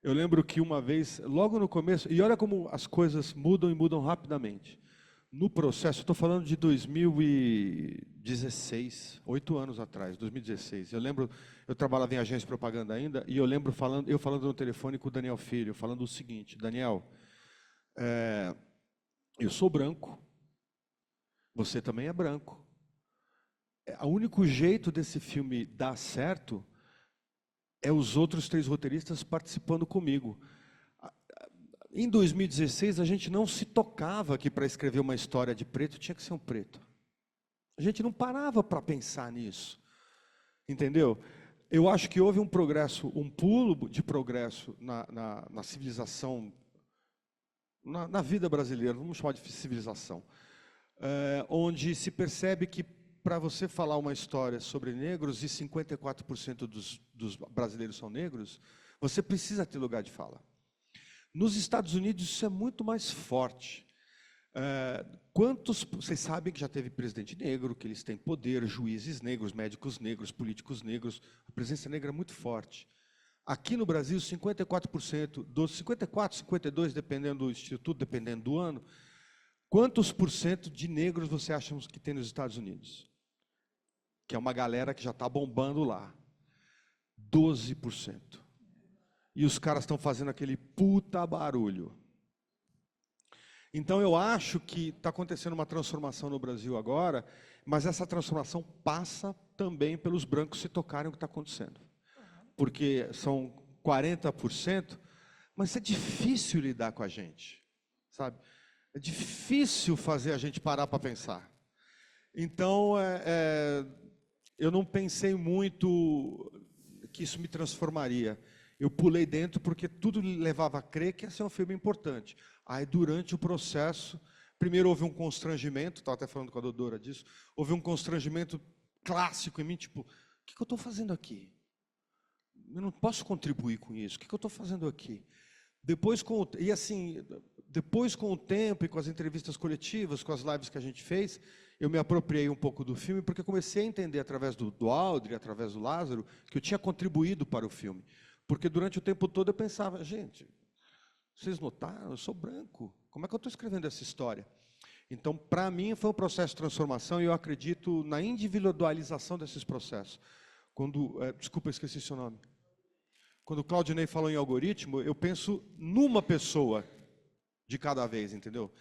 eu lembro que uma vez, logo no começo, e olha como as coisas mudam e mudam rapidamente. No processo, estou falando de 2016, 8 anos atrás, 2016. Eu lembro, eu trabalhava em agência de propaganda ainda, e eu lembro eu falando no telefone com o Daniel Filho, falando o seguinte: Daniel, eu sou branco, você também é branco. O único jeito desse filme dar certo é os outros 3 roteiristas participando comigo. Em 2016, a gente não se tocava que para escrever uma história de preto tinha que ser um preto. A gente não parava para pensar nisso. Entendeu? Eu acho que houve um progresso, um pulo de progresso na civilização, na vida brasileira, vamos chamar de civilização, onde se percebe que para você falar uma história sobre negros, e 54% dos brasileiros são negros, você precisa ter lugar de fala. Nos Estados Unidos isso é muito mais forte. Vocês sabem que já teve presidente negro, que eles têm poder, juízes negros, médicos negros, políticos negros, a presença negra é muito forte. Aqui no Brasil, 54%, dos 54, 52, dependendo do instituto, dependendo do ano, quantos por cento de negros você acha que tem nos Estados Unidos? Que é uma galera que já está bombando lá. 12%. E os caras estão fazendo aquele puta barulho. Então eu acho que está acontecendo uma transformação no Brasil agora, mas essa transformação passa também pelos brancos se tocarem o que está acontecendo. Porque são 40%, mas é difícil lidar com a gente, sabe? É difícil fazer a gente parar para pensar. Então, eu não pensei muito que isso me transformaria. Eu pulei dentro porque tudo levava a crer que ia ser um filme importante. Aí, durante o processo, primeiro houve um constrangimento, estava até falando com a Dodora disso, houve um constrangimento clássico em mim, tipo, o que eu estou fazendo aqui? Eu não posso contribuir com isso, o que eu estou fazendo aqui? Depois com o tempo e com as entrevistas coletivas, com as lives que a gente fez, eu me apropriei um pouco do filme, porque comecei a entender, através do Aldri, através do Lázaro, que eu tinha contribuído para o filme. Porque durante o tempo todo eu pensava, gente, vocês notaram, eu sou branco, como é que eu estou escrevendo essa história? Então, para mim, foi um processo de transformação e eu acredito na individualização desses processos. Desculpa, eu esqueci seu nome. Quando o Claudinei falou em algoritmo, eu penso numa pessoa de cada vez, entendeu?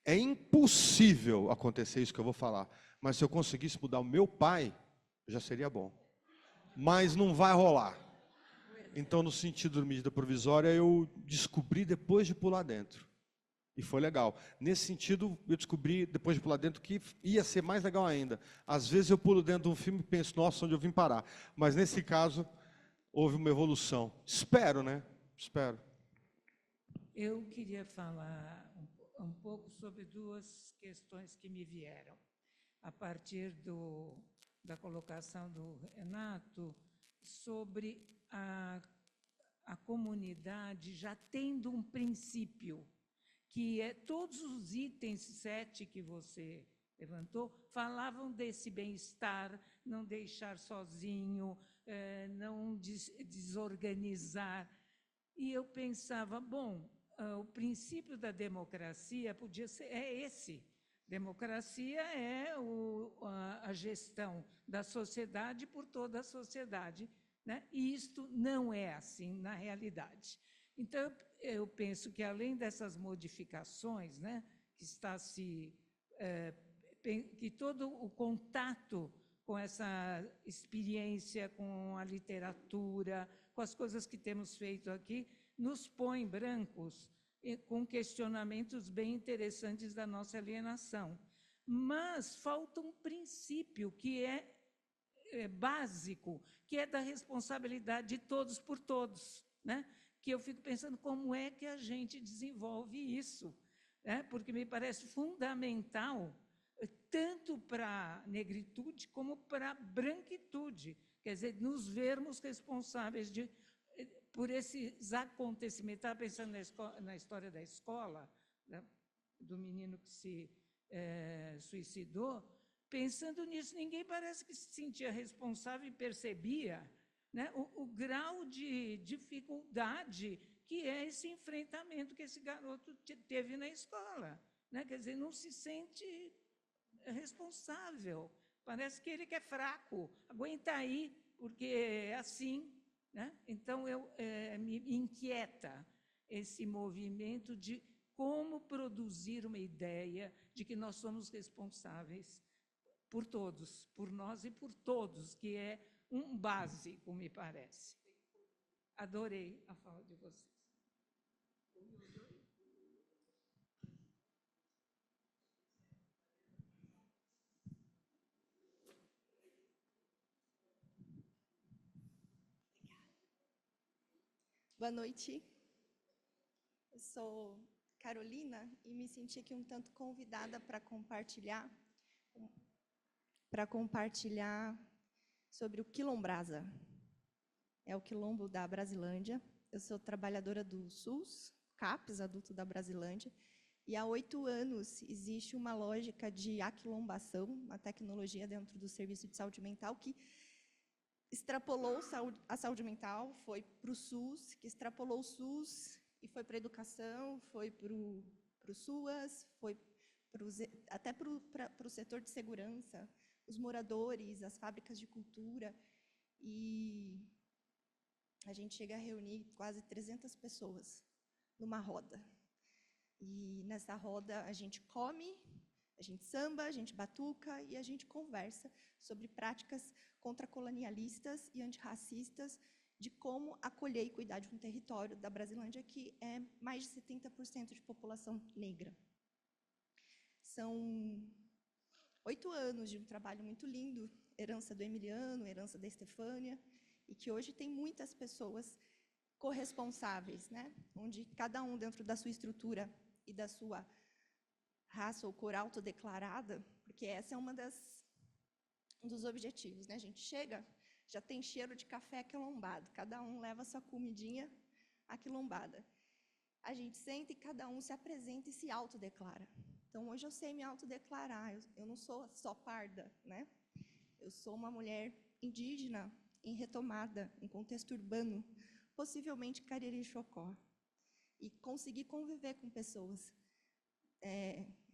É impossível acontecer isso que eu vou falar, mas se eu conseguisse mudar o meu pai, já seria bom. Mas não vai rolar. Então, no sentido da medida provisória, eu descobri depois de pular dentro. E foi legal. Nesse sentido, eu descobri, depois de pular dentro, que ia ser mais legal ainda. Às vezes eu pulo dentro de um filme e penso, nossa, onde eu vim parar? Mas nesse caso, houve uma evolução. Espero, né? Espero. Eu queria falar um pouco sobre duas questões que me vieram. A partir da colocação do Renato, sobre a comunidade já tendo um princípio, que é todos os itens 7 que você levantou, falavam desse bem-estar, não deixar sozinho, não desorganizar. E eu pensava, bom, o princípio da democracia podia ser esse. Democracia é a gestão da sociedade por toda a sociedade, né? E isto não é assim na realidade. Então, eu penso que, além dessas modificações, né, que todo o contato com essa experiência, com a literatura, com as coisas que temos feito aqui, nos põe brancos com questionamentos bem interessantes da nossa alienação. Mas falta um princípio que é básico, que é da responsabilidade de todos por todos, né? Que eu fico pensando como é que a gente desenvolve isso, né? Porque me parece fundamental, tanto para a negritude como para a branquitude, quer dizer, nos vermos responsáveis por esses acontecimentos. Estava pensando na história da escola, né, do menino que se suicidou. Pensando nisso, ninguém parece que se sentia responsável e percebia, né, o grau de dificuldade que é esse enfrentamento que esse garoto teve na escola, né? Quer dizer, não se sente responsável. Parece que ele que é fraco, aguenta aí, porque é assim, né? Então, me inquieta esse movimento de como produzir uma ideia de que nós somos responsáveis por todos, por nós e por todos, que é um básico, me parece. Adorei a fala de vocês. Boa noite. Eu sou Carolina e me senti aqui um tanto convidada para compartilhar sobre o Quilombrasa. É o quilombo da Brasilândia. Eu sou trabalhadora do SUS, CAPES, adulto da Brasilândia, e há 8 anos existe uma lógica de aquilombação, uma tecnologia dentro do serviço de saúde mental que extrapolou a saúde mental, foi para o SUS, que extrapolou o SUS e foi para a educação, foi para o SUAS, foi até para o setor de segurança, os moradores, as fábricas de cultura, e a gente chega a reunir quase 300 pessoas numa roda. E nessa roda a gente come, a gente samba, a gente batuca e a gente conversa sobre práticas contracolonialistas e antirracistas de como acolher e cuidar de um território da Brasilândia que é mais de 70% de população negra. São 8 anos de um trabalho muito lindo, herança do Emiliano, herança da Estefânia, e que hoje tem muitas pessoas corresponsáveis, né? Onde cada um, dentro da sua estrutura e da sua raça ou cor autodeclarada, porque essa é um dos objetivos, né? A gente chega, já tem cheiro de café aquilombado, cada um leva sua comidinha aquilombada. A gente senta e cada um se apresenta e se autodeclara. Então, hoje eu sei me autodeclarar, eu não sou só parda, né? Eu sou uma mulher indígena em retomada, em contexto urbano, possivelmente Cariri Chocó, e conseguir conviver com pessoas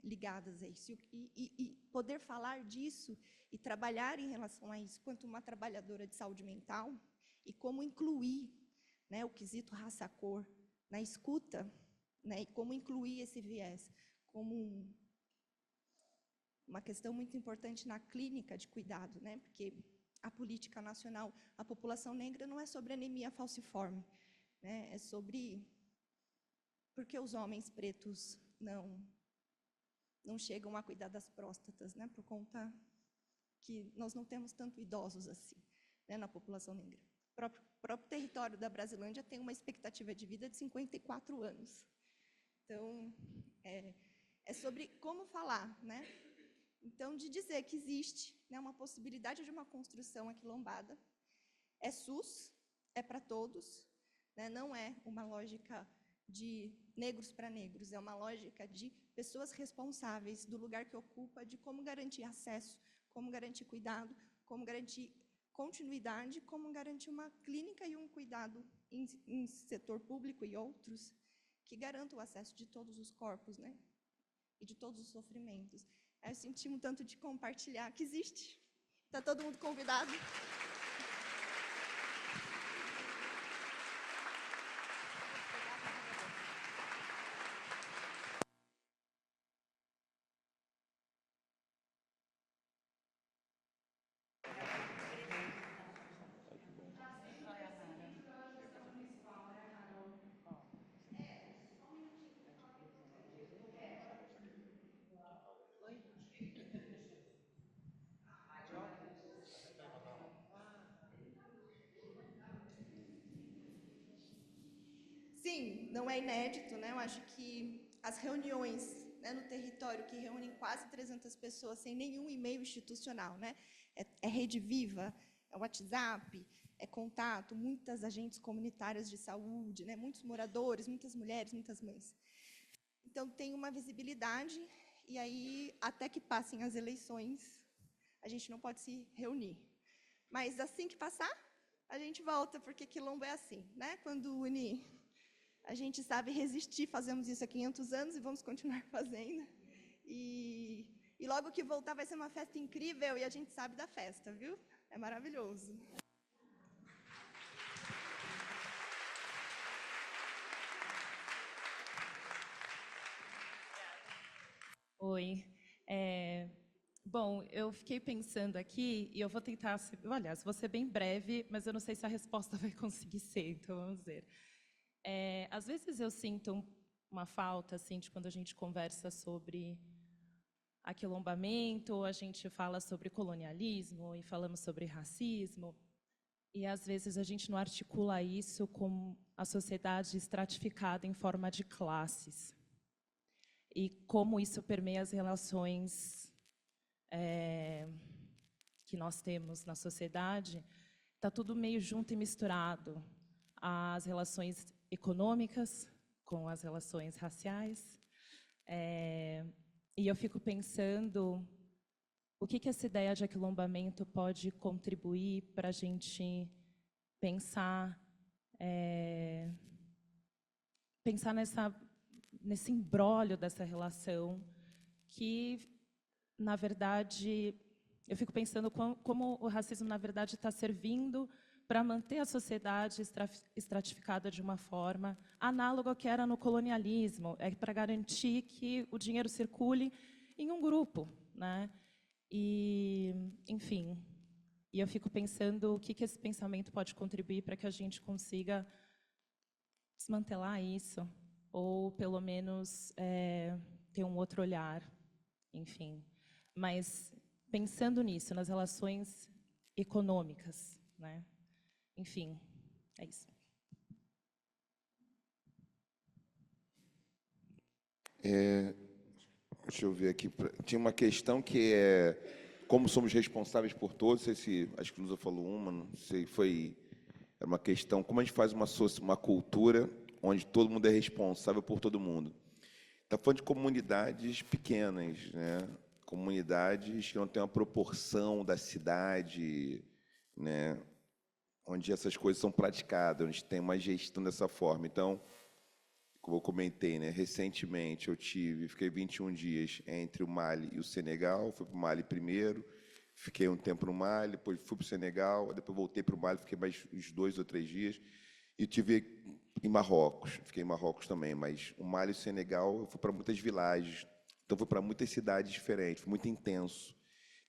ligadas a isso, e poder falar disso e trabalhar em relação a isso, quanto uma trabalhadora de saúde mental, e como incluir, né, o quesito raça-cor na escuta, né, e como incluir esse viés como uma questão muito importante na clínica de cuidado, né, porque a política nacional, a população negra, não é sobre anemia falciforme, né? É sobre por que os homens pretos não chegam a cuidar das próstatas, né? Por conta que nós não temos tanto idosos assim, né, na população negra. O próprio território da Brasilândia tem uma expectativa de vida de 54 anos. Então, é sobre como falar, né? Então, de dizer que existe, né, uma possibilidade de uma construção aquilombada, é SUS, é para todos, né, não é uma lógica de negros para negros, é uma lógica de pessoas responsáveis do lugar que ocupa, de como garantir acesso, como garantir cuidado, como garantir continuidade, como garantir uma clínica e um cuidado em setor público e outros, que garantam o acesso de todos os corpos, né, e de todos os sofrimentos. Eu senti um tanto de compartilhar que existe. Está todo mundo convidado. Sim, não é inédito, né? Eu acho que as reuniões, né, no território que reúnem quase 300 pessoas sem nenhum e-mail institucional, né? É rede viva, é WhatsApp, é contato, muitas agentes comunitárias de saúde, né? Muitos moradores, muitas mulheres, muitas mães. Então, tem uma visibilidade, e aí, até que passem as eleições, a gente não pode se reunir. Mas, assim que passar, a gente volta, porque Quilombo é assim, né? Quando une, a gente sabe resistir, fazemos isso há 500 anos e vamos continuar fazendo. E logo que voltar vai ser uma festa incrível, e a gente sabe da festa, viu? É maravilhoso. Oi. Bom, eu fiquei pensando aqui, e eu vou tentar, aliás, vou ser bem breve, mas eu não sei se a resposta vai conseguir ser, então vamos ver. Às vezes eu sinto uma falta, assim, de quando a gente conversa sobre aquilombamento, a gente fala sobre colonialismo e falamos sobre racismo, e às vezes a gente não articula isso com a sociedade estratificada em forma de classes. E como isso permeia as relações que nós temos na sociedade, está tudo meio junto e misturado. As relações econômicas com as relações raciais. E eu fico pensando o que essa ideia de aquilombamento pode contribuir para a gente pensar nesse imbróglio dessa relação, que, na verdade, eu fico pensando como o racismo, na verdade, está servindo para manter a sociedade estratificada de uma forma análoga ao que era no colonialismo, para garantir que o dinheiro circule em um grupo, né? E, enfim, e eu fico pensando o que esse pensamento pode contribuir para que a gente consiga desmantelar isso, ou pelo menos ter um outro olhar, enfim. Mas pensando nisso, nas relações econômicas, né? Enfim, é isso. Deixa eu ver aqui. Tinha uma questão que é como somos responsáveis por todos. Não sei se acho que Lusa falou uma, não sei, era uma questão como a gente faz uma cultura onde todo mundo é responsável por todo mundo. Está falando de comunidades pequenas, né? Comunidades que não têm uma proporção da cidade, né? Onde essas coisas são praticadas, onde tem uma gestão dessa forma. Então, como eu comentei, né, recentemente fiquei 21 dias entre o Mali e o Senegal, fui para o Mali primeiro, fiquei um tempo no Mali, depois fui para o Senegal, depois voltei para o Mali, fiquei mais uns 2 ou 3 dias, e tive em Marrocos, fiquei em Marrocos também, mas o Mali e o Senegal, eu fui para muitas vilagens, então fui para muitas cidades diferentes, foi muito intenso.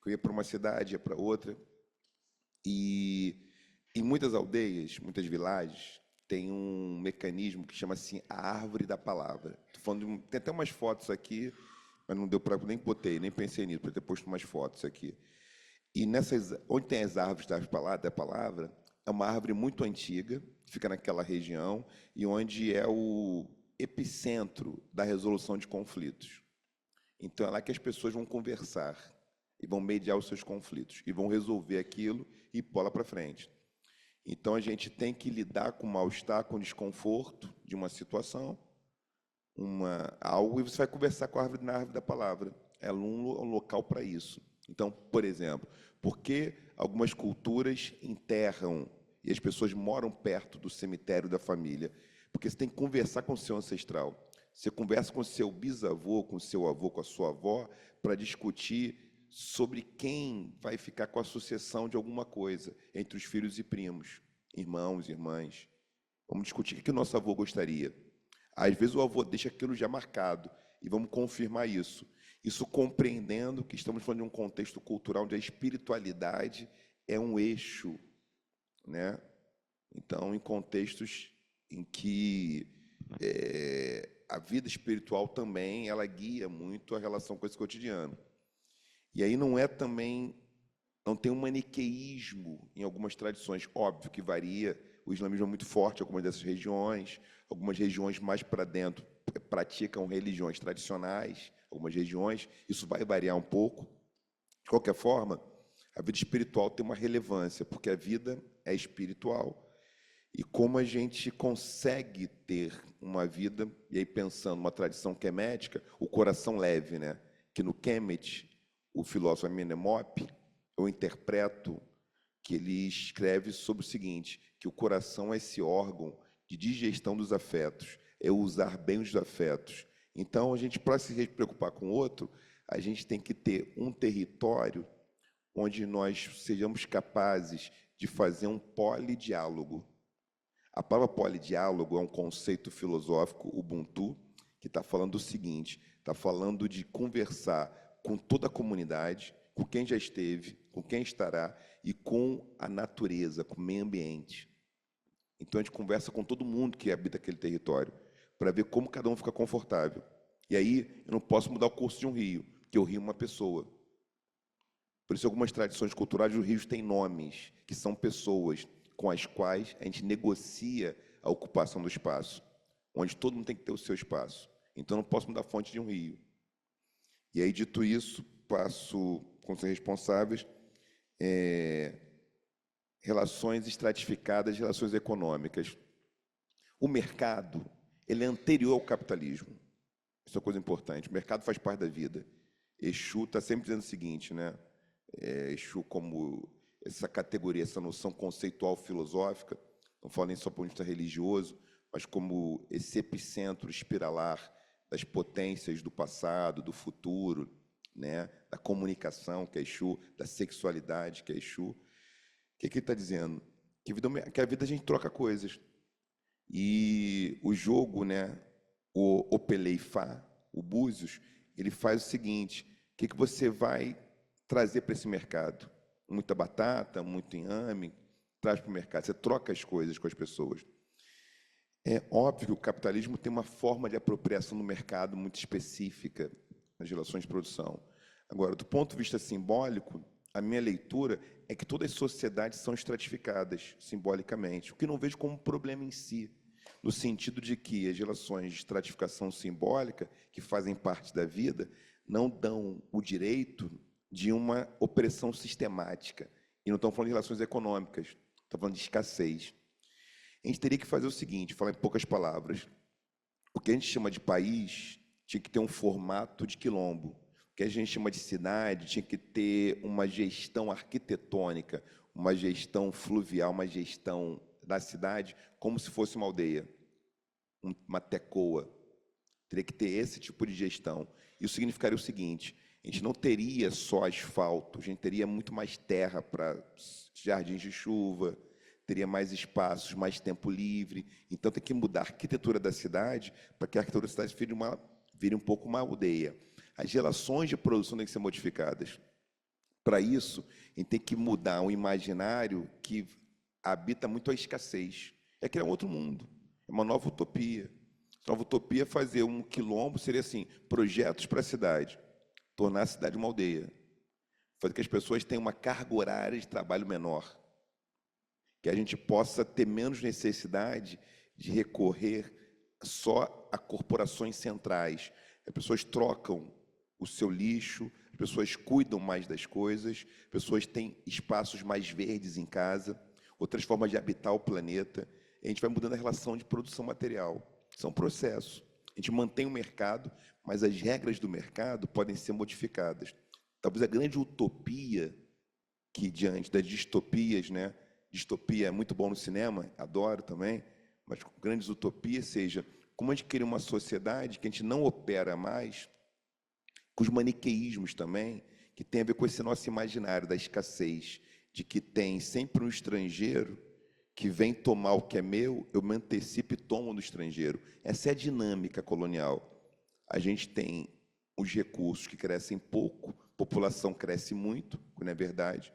Eu ia para uma cidade, ia para outra, E em muitas aldeias, muitas vilagens, tem um mecanismo que chama assim a árvore da palavra. Tô falando tem até umas fotos aqui, mas não deu para nem botei, nem pensei nisso, para ter posto umas fotos aqui. E onde tem as árvores da palavra, é uma árvore muito antiga, que fica naquela região, e onde é o epicentro da resolução de conflitos. Então, é lá que as pessoas vão conversar e vão mediar os seus conflitos, e vão resolver aquilo e bola para frente. Então, a gente tem que lidar com o mal-estar, com o desconforto de uma situação, algo, e você vai conversar com a árvore na árvore da palavra. É um local para isso. Então, por exemplo, por que algumas culturas enterram e as pessoas moram perto do cemitério da família? Porque você tem que conversar com o seu ancestral. Você conversa com o seu bisavô, com o seu avô, com a sua avó, para discutir sobre quem vai ficar com a sucessão de alguma coisa entre os filhos e primos, irmãos, irmãs. Vamos discutir o que o nosso avô gostaria. Às vezes o avô deixa aquilo já marcado, e vamos confirmar isso. Isso compreendendo que estamos falando de um contexto cultural onde a espiritualidade é um eixo, né? Então, em contextos em que a vida espiritual também ela guia muito a relação com esse cotidiano. E aí não tem um maniqueísmo em algumas tradições, óbvio que varia, o islamismo é muito forte em algumas dessas regiões, algumas regiões mais para dentro praticam religiões tradicionais, algumas regiões, isso vai variar um pouco. De qualquer forma, a vida espiritual tem uma relevância, porque a vida é espiritual. E como a gente consegue ter uma vida, e aí pensando numa tradição quemética, o coração leve, né? Que no Kemet, o filósofo Amenemop, eu interpreto que ele escreve sobre o seguinte, que o coração é esse órgão de digestão dos afetos, é usar bem os afetos. Então, a gente, para se preocupar com o outro, a gente tem que ter um território onde nós sejamos capazes de fazer um polidiálogo. A palavra polidiálogo é um conceito filosófico ubuntu que está falando o seguinte, está falando de conversar com toda a comunidade, com quem já esteve, com quem estará e com a natureza, com o meio ambiente. Então, a gente conversa com todo mundo que habita aquele território, para ver como cada um fica confortável. E aí, eu não posso mudar o curso de um rio, porque o rio é uma pessoa. Por isso, algumas tradições culturais, os rios têm nomes, que são pessoas com as quais a gente negocia a ocupação do espaço, onde todo mundo tem que ter o seu espaço. Então, eu não posso mudar a fonte de um rio. E aí, dito isso, passo, com ser responsáveis, relações estratificadas, relações econômicas. O mercado, ele é anterior ao capitalismo. Isso é uma coisa importante. O mercado faz parte da vida. Exu está sempre dizendo o seguinte, né? Exu como essa categoria, essa noção conceitual filosófica, não falo nem só do ponto de vista religioso, mas como esse epicentro espiralar das potências do passado, do futuro, né? Da comunicação, que é Exu, da sexualidade, que é Exu. O que ele está dizendo? Que a vida a gente troca coisas. E o jogo, né? O Peleifá, o Búzios, ele faz o seguinte, o que você vai trazer para esse mercado? Muita batata, muito inhame, traz para o mercado. Você troca as coisas com as pessoas. É óbvio que o capitalismo tem uma forma de apropriação do mercado muito específica nas relações de produção. Agora, do ponto de vista simbólico, a minha leitura é que todas as sociedades são estratificadas simbolicamente, o que não vejo como um problema em si, no sentido de que as relações de estratificação simbólica, que fazem parte da vida, não dão o direito de uma opressão sistemática. E não estão falando de relações econômicas, estão falando de escassez. A gente teria que fazer o seguinte, falar em poucas palavras. O que a gente chama de país tinha que ter um formato de quilombo. O que a gente chama de cidade tinha que ter uma gestão arquitetônica, uma gestão fluvial, uma gestão da cidade como se fosse uma aldeia, uma tecoa. Teria que ter esse tipo de gestão. Isso significaria o seguinte, a gente não teria só asfalto, a gente teria muito mais terra para jardins de chuva, teria mais espaços, mais tempo livre. Então, tem que mudar a arquitetura da cidade para que a arquitetura da cidade vire um pouco uma aldeia. As relações de produção têm que ser modificadas. Para isso, a gente tem que mudar um imaginário que habita muito a escassez. É criar um outro mundo, é uma nova utopia. A nova utopia é fazer um quilombo, seria assim, projetos para a cidade, tornar a cidade uma aldeia, fazer que as pessoas tenham uma carga horária de trabalho menor, que a gente possa ter menos necessidade de recorrer só a corporações centrais. As pessoas trocam o seu lixo, as pessoas cuidam mais das coisas, as pessoas têm espaços mais verdes em casa, outras formas de habitar o planeta. E a gente vai mudando a relação de produção material. Isso é um processo. A gente mantém o mercado, mas as regras do mercado podem ser modificadas. Talvez a grande utopia que, diante das distopias, né? Distopia é muito bom no cinema, adoro também, mas grandes utopias seja como a gente cria uma sociedade que a gente não opera mais com os maniqueísmos também, que tem a ver com esse nosso imaginário da escassez, de que tem sempre um estrangeiro que vem tomar o que é meu, eu me antecipo e tomo do estrangeiro. Essa é a dinâmica colonial. A gente tem os recursos que crescem pouco, a população cresce muito, quando é verdade,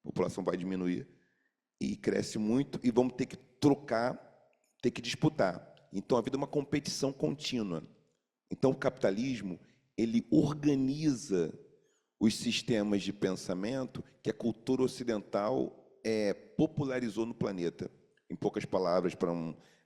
a população vai diminuir, e cresce muito, e vamos ter que trocar, ter que disputar. Então, a vida é uma competição contínua. Então, o capitalismo, ele organiza os sistemas de pensamento que a cultura ocidental popularizou no planeta. Em poucas palavras, para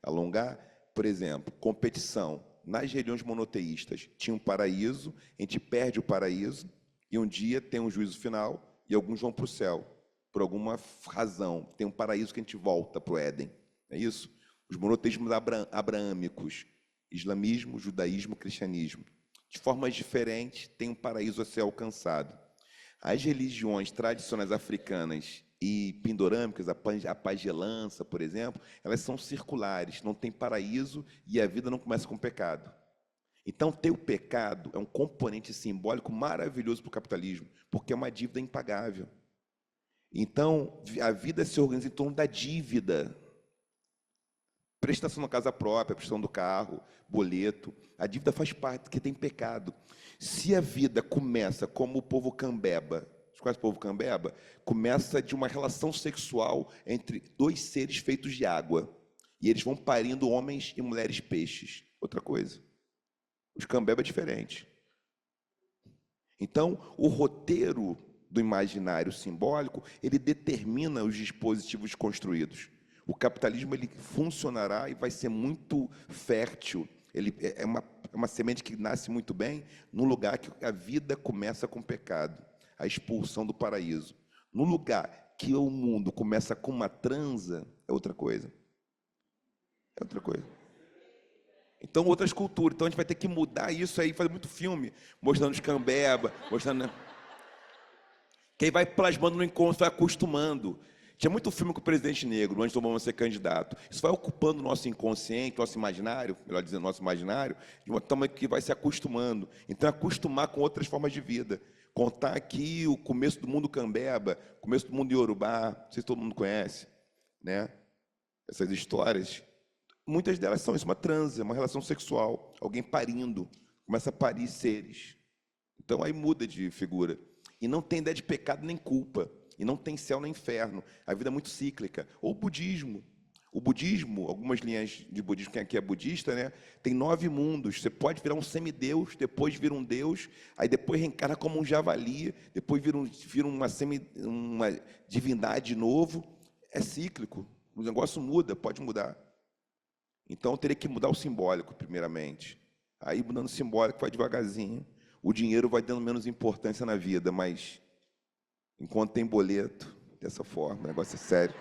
alongar, por exemplo, competição. Nas religiões monoteístas, tinha um paraíso, a gente perde o paraíso, e um dia tem um juízo final, e alguns vão para o céu. Por alguma razão, tem um paraíso que a gente volta para o Éden. É isso? Os monoteísmos abraâmicos, islamismo, judaísmo, cristianismo. De formas diferentes, tem um paraíso a ser alcançado. As religiões tradicionais africanas e pindorâmicas, a pagelança, por exemplo, elas são circulares, não tem paraíso e a vida não começa com pecado. Então, ter o pecado é um componente simbólico maravilhoso para o capitalismo, porque é uma dívida impagável. Então, a vida se organiza em torno da dívida. Prestação na casa própria, prestação do carro, boleto. A dívida faz parte, porque tem pecado. Se a vida começa como o povo cambeba, você conhece o povo cambeba? Começa de uma relação sexual entre dois seres feitos de água. E eles vão parindo homens e mulheres peixes. Outra coisa. Os cambeba é diferente. Então, o roteiro do imaginário simbólico, ele determina os dispositivos construídos. O capitalismo ele funcionará e vai ser muito fértil. Ele é uma semente que nasce muito bem num lugar que a vida começa com pecado, a expulsão do paraíso. No lugar que o mundo começa com uma transa, é outra coisa. É outra coisa. Então, outras culturas. Então, a gente vai ter que mudar isso aí, fazer muito filme, mostrando os cambeba, mostrando... Que aí vai plasmando no encontro, vai acostumando. Tinha muito filme com o presidente negro, antes do Obama ser candidato. Isso vai ocupando o nosso inconsciente, nosso imaginário, melhor dizendo, nosso imaginário, de uma forma que vai se acostumando. Então, acostumar com outras formas de vida. Contar aqui o começo do mundo cambeba, começo do mundo iorubá, não sei se todo mundo conhece, né? Essas histórias. Muitas delas são isso, uma transa, uma relação sexual, alguém parindo, começa a parir seres. Então, aí muda de figura. E não tem ideia de pecado nem culpa. E não tem céu nem inferno. A vida é muito cíclica. Ou o budismo. O budismo, algumas linhas de budismo, quem aqui é budista, né? Tem 9 mundos. Você pode virar um semideus, depois vira um deus, aí depois reencarna como um javali, depois vira uma divindade de novo. É cíclico. O negócio muda, pode mudar. Então, eu teria que mudar o simbólico, primeiramente. Aí, mudando o simbólico, vai devagarzinho. O dinheiro vai dando menos importância na vida, mas enquanto tem boleto, dessa forma, o negócio é sério.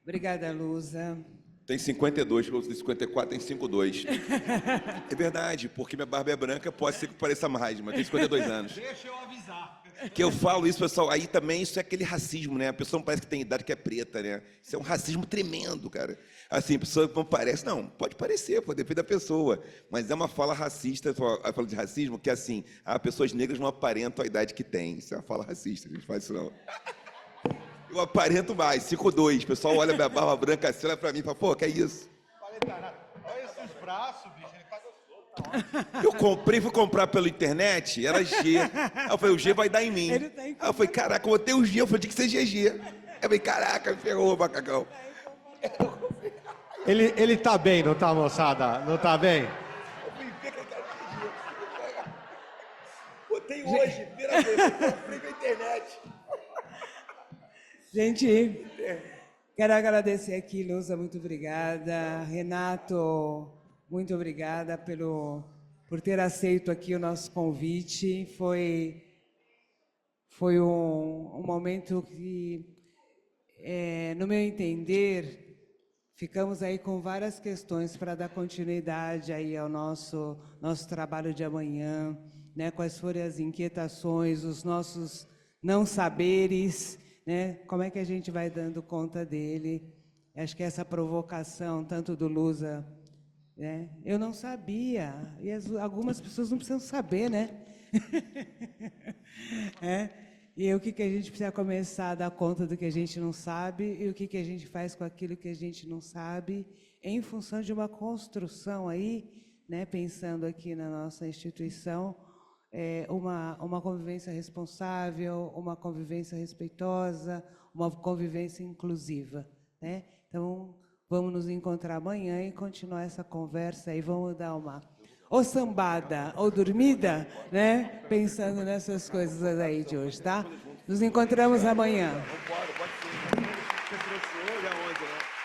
Obrigada, Lusa. Tem 52, eu sou de 54, tem 52. É verdade, porque minha barba é branca, pode ser que pareça mais, mas tem 52 anos. Deixa eu avisar. Que eu falo isso, pessoal, aí também isso é aquele racismo, né? A pessoa não parece que tem idade que é preta, né? Isso é um racismo tremendo, cara. Assim, a pessoa não parece, não, pode parecer, pô, depende da pessoa, mas é uma fala racista, a fala de racismo, que é assim, pessoas negras não aparentam a idade que têm. Isso é uma fala racista, a gente faz isso não. Eu aparento mais, 5'2", o pessoal olha minha barba branca assim, olha pra mim e fala, pô, que é isso? Olha esses braços, bicho, ele tá gostoso. Eu fui comprar pela internet, era G. Aí eu falei, o G vai dar em mim. Aí eu falei, caraca, eu botei o G, eu falei, tinha que ser GG. Aí eu falei, caraca, me ferrou, macacão. Ele tá bem, não tá, moçada? Não tá bem? Botei hoje, primeira vez, eu comprei pela internet. Gente, quero agradecer aqui, Luza, muito obrigada. Renato, muito obrigada por ter aceito aqui o nosso convite. Foi um momento que, no meu entender, ficamos aí com várias questões para dar continuidade aí ao nosso trabalho de amanhã, né? Quais foram as inquietações, os nossos não saberes, né? Como é que a gente vai dando conta dele? Acho que essa provocação, tanto do Luza, né? Eu não sabia, e algumas pessoas não precisam saber, né? E o que a gente precisa começar a dar conta do que a gente não sabe e o que a gente faz com aquilo que a gente não sabe, em função de uma construção aí, né? Pensando aqui na nossa instituição, uma convivência responsável, uma convivência respeitosa, uma convivência inclusiva, né? Então, vamos nos encontrar amanhã e continuar essa conversa e vamos dar uma ou sambada ou dormida, né? Pensando nessas coisas aí de hoje, tá? Nos encontramos amanhã. Pode ser. Você trouxe hoje aonde, né?